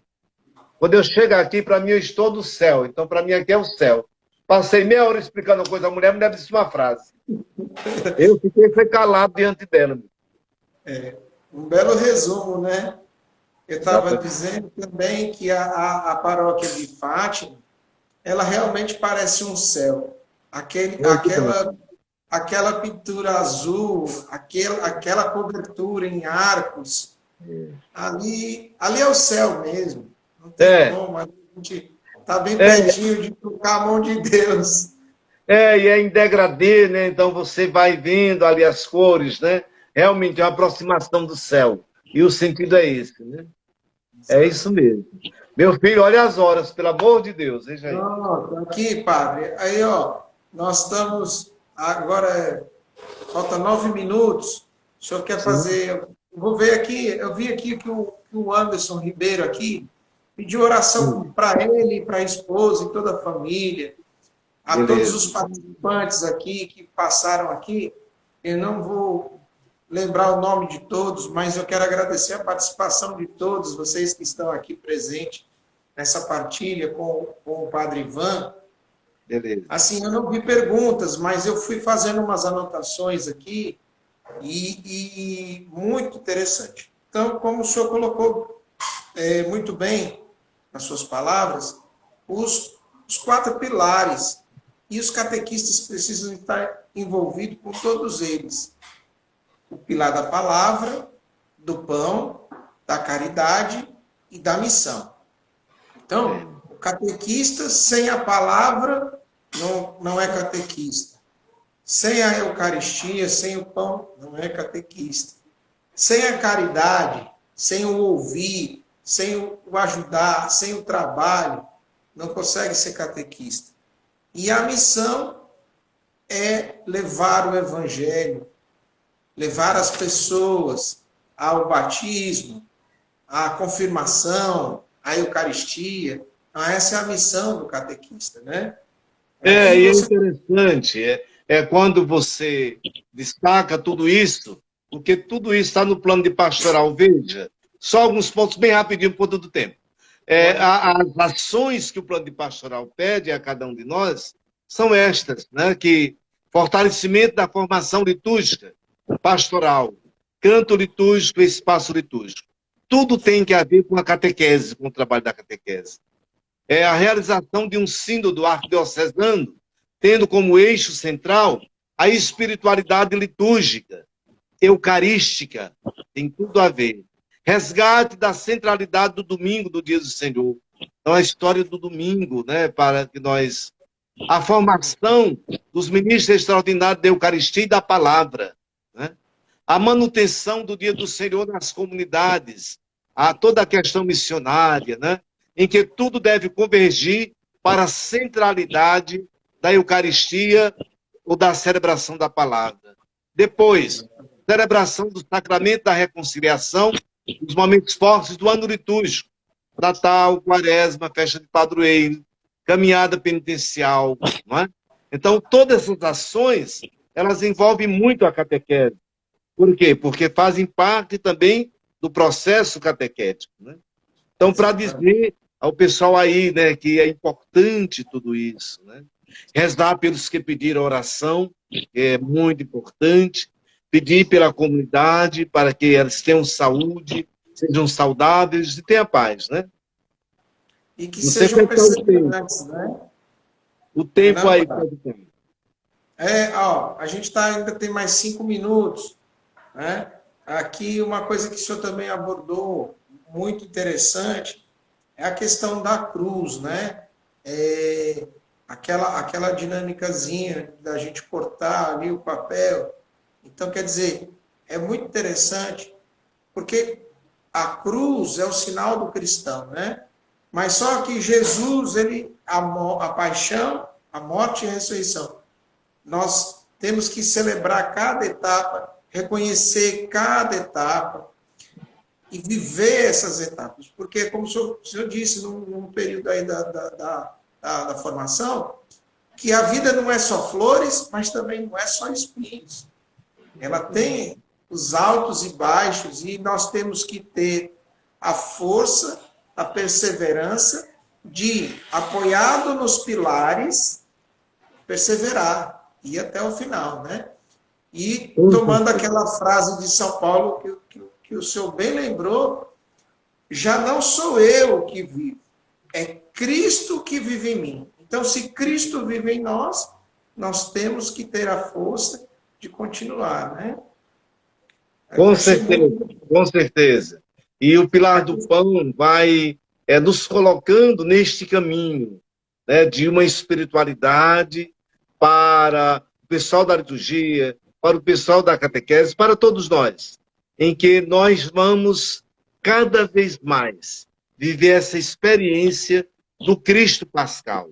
B: Quando eu chego aqui, para mim eu estou do céu. Então, para mim aqui é o céu. Passei meia hora explicando uma coisa à mulher, a mulher disse uma frase. Eu foi calado diante dela.
A: Um belo resumo, né? Eu estava dizendo também que a paróquia de Fátima, ela realmente parece um céu. Aquela pintura azul, aquela cobertura em arcos, ali é o céu mesmo. Não tem como, a gente está bem pertinho de tocar a mão de Deus.
B: E é em degradê, né? Então você vai vendo ali as cores, né? Realmente é uma aproximação do céu. E o sentido é esse, né? É isso mesmo. Meu filho, olha as horas, pelo amor de Deus, veja aí.
A: Pronto, aqui, padre. Aí, ó, nós estamos. Agora falta 9 minutos. O senhor quer
B: Sim,
A: fazer. Eu vou ver aqui, eu vi aqui que o Anderson Ribeiro aqui pediu oração
B: sim.
A: para ele, para a esposa e toda a família, a todos
B: Beleza.
A: os participantes aqui que passaram aqui. Eu não vou lembrar o nome de todos, mas eu quero agradecer a participação de todos vocês que estão aqui presentes nessa partilha com o Padre Ivan.
B: Beleza.
A: Assim, eu não vi perguntas, mas eu fui fazendo umas anotações aqui e muito interessante. Então, como o senhor colocou muito bem nas suas palavras, os 4 pilares e os catequistas precisam estar envolvidos com todos eles. O pilar da palavra, do pão, da caridade e da missão.
B: É.
A: Então, o catequista sem a palavra não é catequista. Sem a Eucaristia, sem o pão, não é catequista. Sem a caridade, sem o ouvir, sem o ajudar, sem o trabalho, não consegue ser catequista. E a missão é levar o evangelho, levar as pessoas ao batismo, à confirmação, à Eucaristia. Então, essa é a missão do catequista, né? Aqui
B: E é
A: você.
B: interessante, é quando você destaca tudo isso, porque tudo isso está no plano de pastoral. Veja, só alguns pontos bem rapidinho por todo o tempo. As ações que o plano de pastoral pede a cada um de nós são estas, né? Que fortalecimento da formação litúrgica, pastoral, canto litúrgico e espaço litúrgico. Tudo tem que ver com a catequese, com o trabalho da catequese. É a realização de um sínodo arquidiocesano, tendo como eixo central a espiritualidade litúrgica, eucarística, tem tudo a ver. Resgate da centralidade do domingo, do dia do Senhor. Então, a história do domingo, né, para que nós... A formação dos ministros extraordinários da Eucaristia e da Palavra, né? A manutenção do dia do Senhor nas comunidades, a toda a questão missionária, né? Em que tudo deve convergir para a centralidade da Eucaristia ou da celebração da palavra. Depois, celebração do sacramento da reconciliação, os momentos fortes do ano litúrgico, Natal, Quaresma, festa de padroeiro, caminhada penitencial, não é? Então, todas essas ações, elas envolvem muito a catequese. Por quê? Porque fazem parte também do processo catequético, né? Então, para dizer ao pessoal aí, né, que é importante tudo isso, né? Rezar pelos que pediram oração, que é muito importante, pedir pela comunidade para que elas tenham saúde, sejam saudáveis e tenham paz, né?
A: E que
B: Não sei
A: sejam
B: como é que está o tempo.
A: perseverantes, né?
B: O tempo
A: Não,
B: aí,
A: padre?
B: Padre.
A: Ó, a gente ainda tem mais 5 minutos, né? Aqui uma coisa que o senhor também abordou, muito interessante, é a questão da cruz, né? Aquela dinâmicazinha da gente cortar ali o papel. Então, quer dizer, é muito interessante, porque a cruz é o sinal do cristão, né? Mas só que Jesus, a paixão, a morte e a ressurreição, nós temos que celebrar cada etapa, reconhecer cada etapa e viver essas etapas. Porque, como o senhor disse, num período aí da formação, que a vida não é só flores, mas também não é só espinhos. Ela tem os altos e baixos, e nós temos que ter a força, a perseverança de, apoiado nos pilares, perseverar, ir até o final, né? E tomando aquela frase de São Paulo que o senhor bem lembrou, já não sou eu que vivo, é Cristo que vive em mim. Então, se Cristo vive em nós, nós temos que ter a força de continuar, né?
B: Com certeza, com certeza. E o pilar do pão vai nos colocando neste caminho, né, de uma espiritualidade para o pessoal da liturgia, para o pessoal da catequese, para todos nós, em que nós vamos cada vez mais viver essa experiência do Cristo Pascal.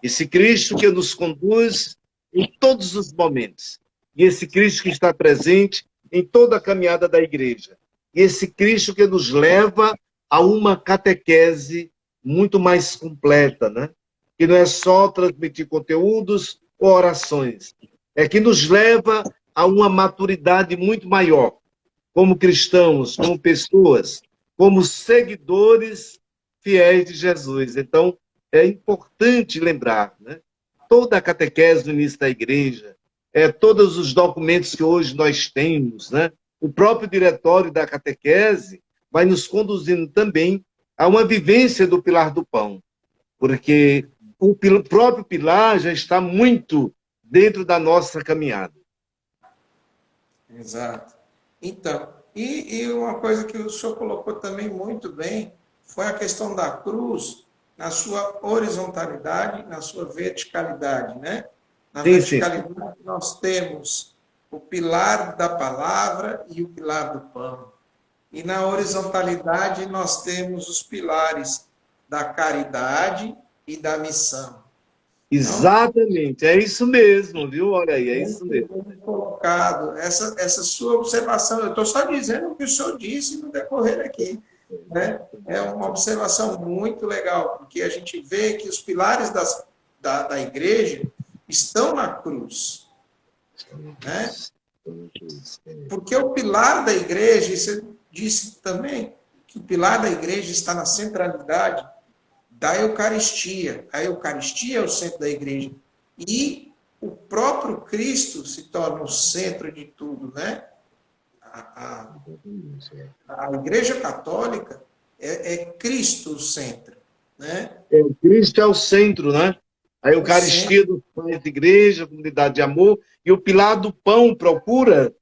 B: Esse Cristo que nos conduz em todos os momentos. E esse Cristo que está presente em toda a caminhada da igreja. E esse Cristo que nos leva a uma catequese muito mais completa, né? Que não é só transmitir conteúdos ou orações. É que nos leva a uma maturidade muito maior, como cristãos, como pessoas, como seguidores fiéis de Jesus. Então, é importante lembrar, né? Toda a catequese no início da igreja, todos os documentos que hoje nós temos, né? O próprio diretório da catequese vai nos conduzindo também a uma vivência do pilar do pão, porque o próprio pilar já está muito dentro da nossa caminhada.
A: Exato. Então, e uma coisa que o senhor colocou também muito bem foi a questão da cruz na sua horizontalidade, na sua verticalidade, né? Na verticalidade nós temos o pilar da palavra e o pilar do pão. E na horizontalidade nós temos os pilares da caridade e da missão.
B: Exatamente, é isso mesmo, viu? Olha aí, é isso mesmo.
A: Colocado essa sua observação, eu estou só dizendo o que o senhor disse no decorrer aqui, né? É uma observação muito legal, porque a gente vê que os pilares da igreja estão na cruz, né? Porque o pilar da igreja, você disse também que o pilar da igreja está na centralidade da Eucaristia. A Eucaristia é o centro da igreja. E o próprio Cristo se torna o centro de tudo, né? A Igreja Católica é Cristo o centro, né?
B: O Cristo é o centro, né? A Eucaristia dos pais da igreja, a comunidade de amor, e o pilar do pão procura,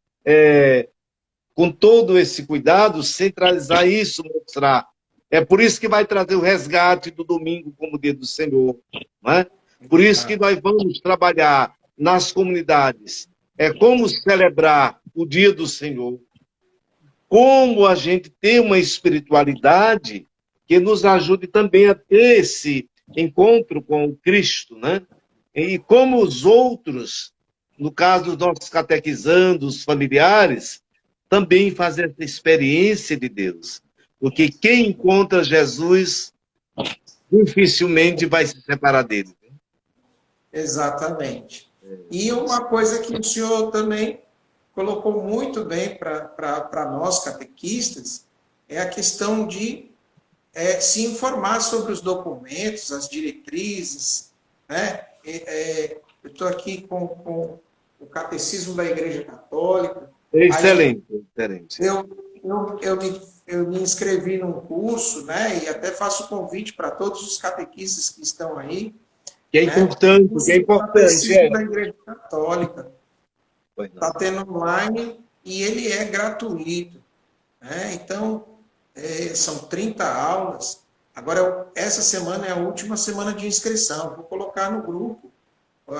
B: com todo esse cuidado, centralizar isso, mostrar. É por isso que vai trazer o resgate do domingo como dia do Senhor, né? Por isso que nós vamos trabalhar nas comunidades. É como celebrar o dia do Senhor. Como a gente ter uma espiritualidade que nos ajude também a ter esse encontro com o Cristo, né? E como os outros, no caso dos nossos catequizandos, familiares, também fazer essa experiência de Deus. Porque quem encontra Jesus dificilmente vai se separar dele.
A: Exatamente. E uma coisa que o senhor também colocou muito bem para nós catequistas é a questão de se informar sobre os documentos, as diretrizes, né? Eu estou aqui com o Catecismo da Igreja Católica.
B: Excelente, excelente.
A: Eu me inscrevi num curso, né? E até faço convite para todos os catequistas que estão aí.
B: Que é importante, que é importante. O
A: Catecismo da Igreja Católica. Está tendo online e ele é gratuito, né? Então, são 30 aulas. Agora, essa semana é a última semana de inscrição. Vou colocar no grupo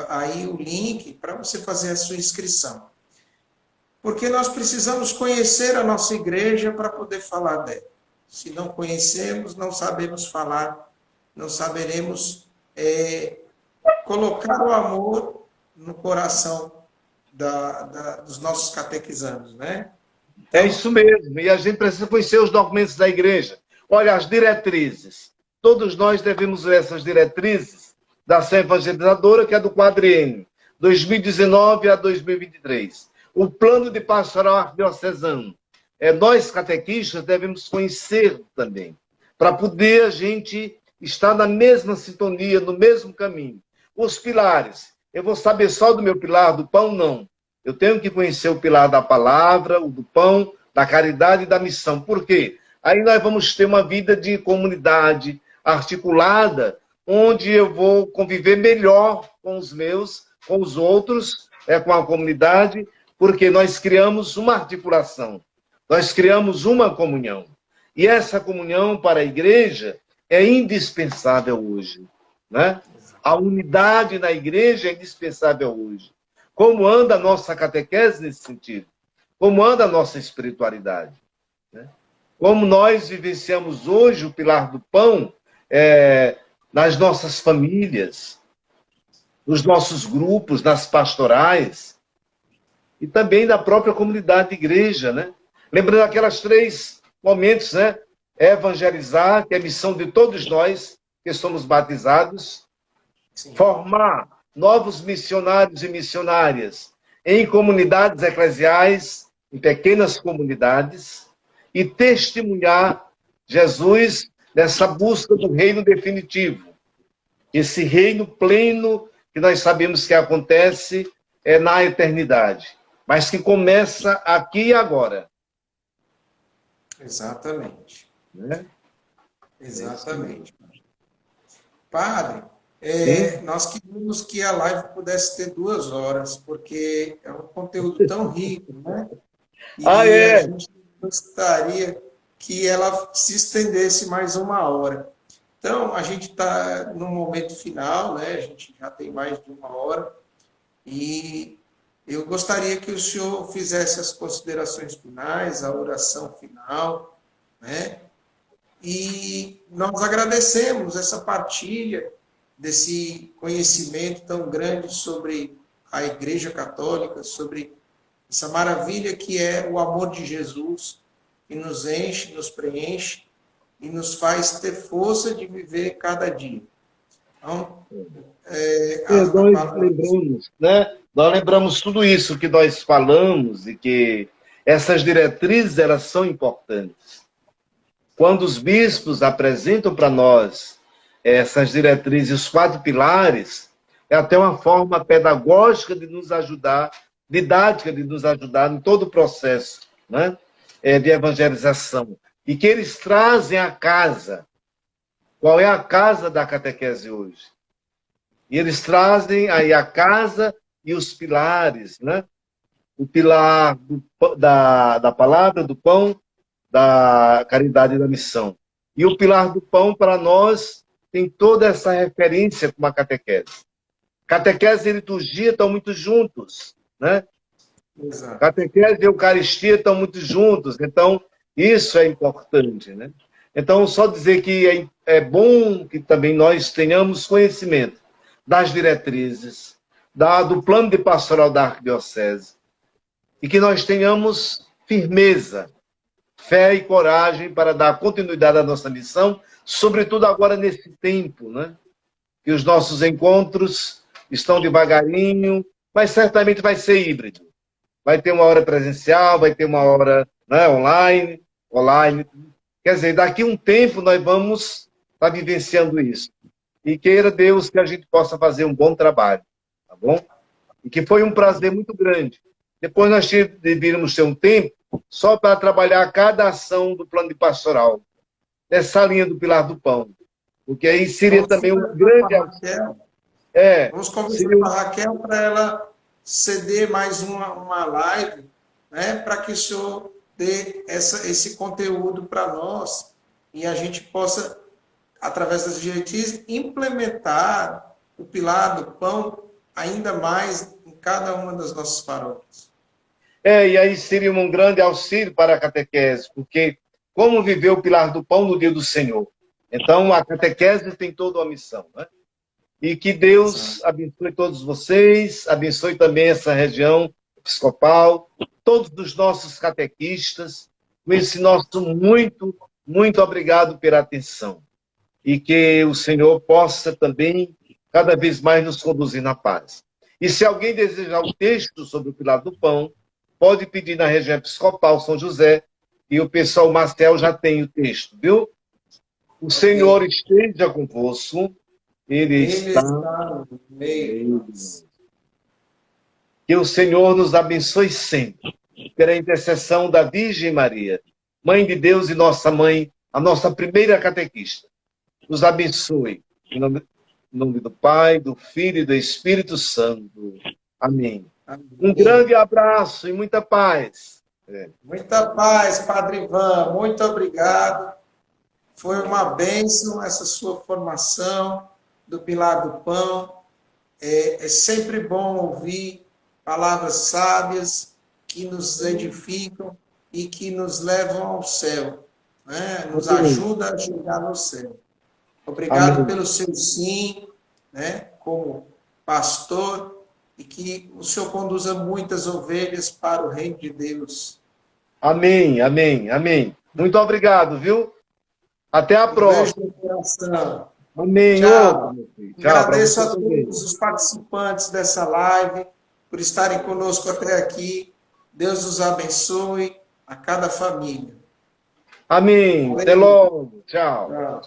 A: aí o link para você fazer a sua inscrição. Porque nós precisamos conhecer a nossa igreja para poder falar dela. Se não conhecemos, não sabemos falar, não saberemos colocar o amor no coração dos nossos catequizandos, né?
B: É isso mesmo, e a gente precisa conhecer os documentos da igreja. Olha, as diretrizes. Todos nós devemos ler essas diretrizes da Ação Evangelizadora, que é do quadriênio, 2019 a 2023. O plano de pastoral arquidiocesano. Nós, catequistas, devemos conhecer também, para poder a gente estar na mesma sintonia, no mesmo caminho. Os pilares. Eu vou saber só do meu pilar do pão? Não. Eu tenho que conhecer o pilar da palavra, o do pão, da caridade e da missão. Por quê? Aí nós vamos ter uma vida de comunidade articulada, onde eu vou conviver melhor com os meus, com os outros, com a comunidade, porque nós criamos uma articulação, nós criamos uma comunhão. E essa comunhão para a igreja é indispensável hoje. né? A unidade na igreja é indispensável hoje. Como anda a nossa catequese nesse sentido? Como anda a nossa espiritualidade? Né? Como nós vivenciamos hoje o pilar do pão nas nossas famílias, nos nossos grupos, nas pastorais, e também na própria comunidade de igreja, né? Lembrando aquelas 3 momentos, né? Evangelizar, que é a missão de todos nós que somos batizados. Sim. Formar novos missionários e missionárias em comunidades eclesiais, em pequenas comunidades, e testemunhar Jesus nessa busca do reino definitivo. Esse reino pleno que nós sabemos que acontece na eternidade, mas que começa aqui e agora.
A: Exatamente.
B: Né?
A: Exatamente. Padre, nós queríamos que a live pudesse ter 2 horas, porque é um conteúdo tão rico, né? E a gente gostaria que ela se estendesse mais 1 hora. Então, a gente está no momento final, né? A gente já tem mais de 1 hora, e eu gostaria que o senhor fizesse as considerações finais, a oração final, né? E nós agradecemos essa partilha desse conhecimento tão grande sobre a Igreja Católica, sobre essa maravilha que é o amor de Jesus, que nos enche, nos preenche e nos faz ter força de viver cada dia. Então,
B: nós lembramos, né? Nós lembramos tudo isso que nós falamos e que essas diretrizes, elas são importantes. Quando os bispos apresentam para nós essas diretrizes, os 4 pilares, é até uma forma pedagógica de nos ajudar, didática de nos ajudar em todo o processo, né? De evangelização. E que eles trazem a casa. Qual é a casa da catequese hoje? E eles trazem aí a casa e os pilares, né? O pilar da palavra, do pão, da caridade e da missão. E o pilar do pão, para nós, tem toda essa referência com a catequese. Catequese e liturgia estão muito juntos, né? Exato. Catequese e Eucaristia estão muito juntos, então isso é importante, né? Então, só dizer que é bom que também nós tenhamos conhecimento das diretrizes, do plano de pastoral da Arquidiocese, e que nós tenhamos firmeza, fé e coragem para dar continuidade à nossa missão, sobretudo agora nesse tempo, né? Que os nossos encontros estão devagarinho, mas certamente vai ser híbrido. Vai ter uma hora presencial, vai ter uma hora, né, online. Quer dizer, daqui a um tempo nós vamos estar vivenciando isso. E queira Deus que a gente possa fazer um bom trabalho, tá bom? E que foi um prazer muito grande. Depois nós deveríamos ter um tempo só para trabalhar cada ação do plano de pastoral, nessa linha do pilar do pão. Porque aí seria também um grande...
A: Vamos conversar com a Raquel para ela ceder mais uma live, né, para que o senhor dê esse conteúdo para nós e a gente possa, através das diretrizes, implementar o pilar do pão ainda mais em cada uma das nossas paróquias.
B: E aí seria um grande auxílio para a catequese, porque como viver o pilar do pão no dia do Senhor? Então, a catequese tem toda uma missão, né? E que Deus abençoe todos vocês, abençoe também essa região episcopal, todos os nossos catequistas, com esse nosso muito, muito obrigado pela atenção. E que o Senhor possa também, cada vez mais, nos conduzir na paz. E se alguém desejar o texto sobre o pilar do pão, pode pedir na região episcopal São José, e o pessoal Marcel já tem o texto, viu? O Senhor esteja convosco. Ele está no meio. Que o Senhor nos abençoe sempre, pela intercessão da Virgem Maria, Mãe de Deus e nossa mãe, a nossa primeira catequista. Nos abençoe. Em nome do Pai, do Filho e do Espírito Santo. Amém. Amém. Um grande abraço e muita paz.
A: Muita paz, Padre Ivan. Muito obrigado. Foi uma bênção essa sua formação. do Pilar do Pão. É sempre bom ouvir palavras sábias que nos edificam e que nos levam ao céu, né? Nos ajuda a chegar no céu. Obrigado
B: Amém.
A: pelo seu sim, né? Como pastor, e que o Senhor conduza muitas ovelhas para o reino de Deus.
B: Amém, amém, amém. Muito obrigado, viu? Até a
A: Um
B: próxima.
A: beijo no coração.
B: Amém.
A: Tchau.
B: Tchau para
A: Agradeço
B: você
A: a
B: também.
A: todos os participantes dessa live por estarem conosco até aqui. Deus os abençoe a cada família.
B: Amém. Até logo. Tchau.
A: Tchau.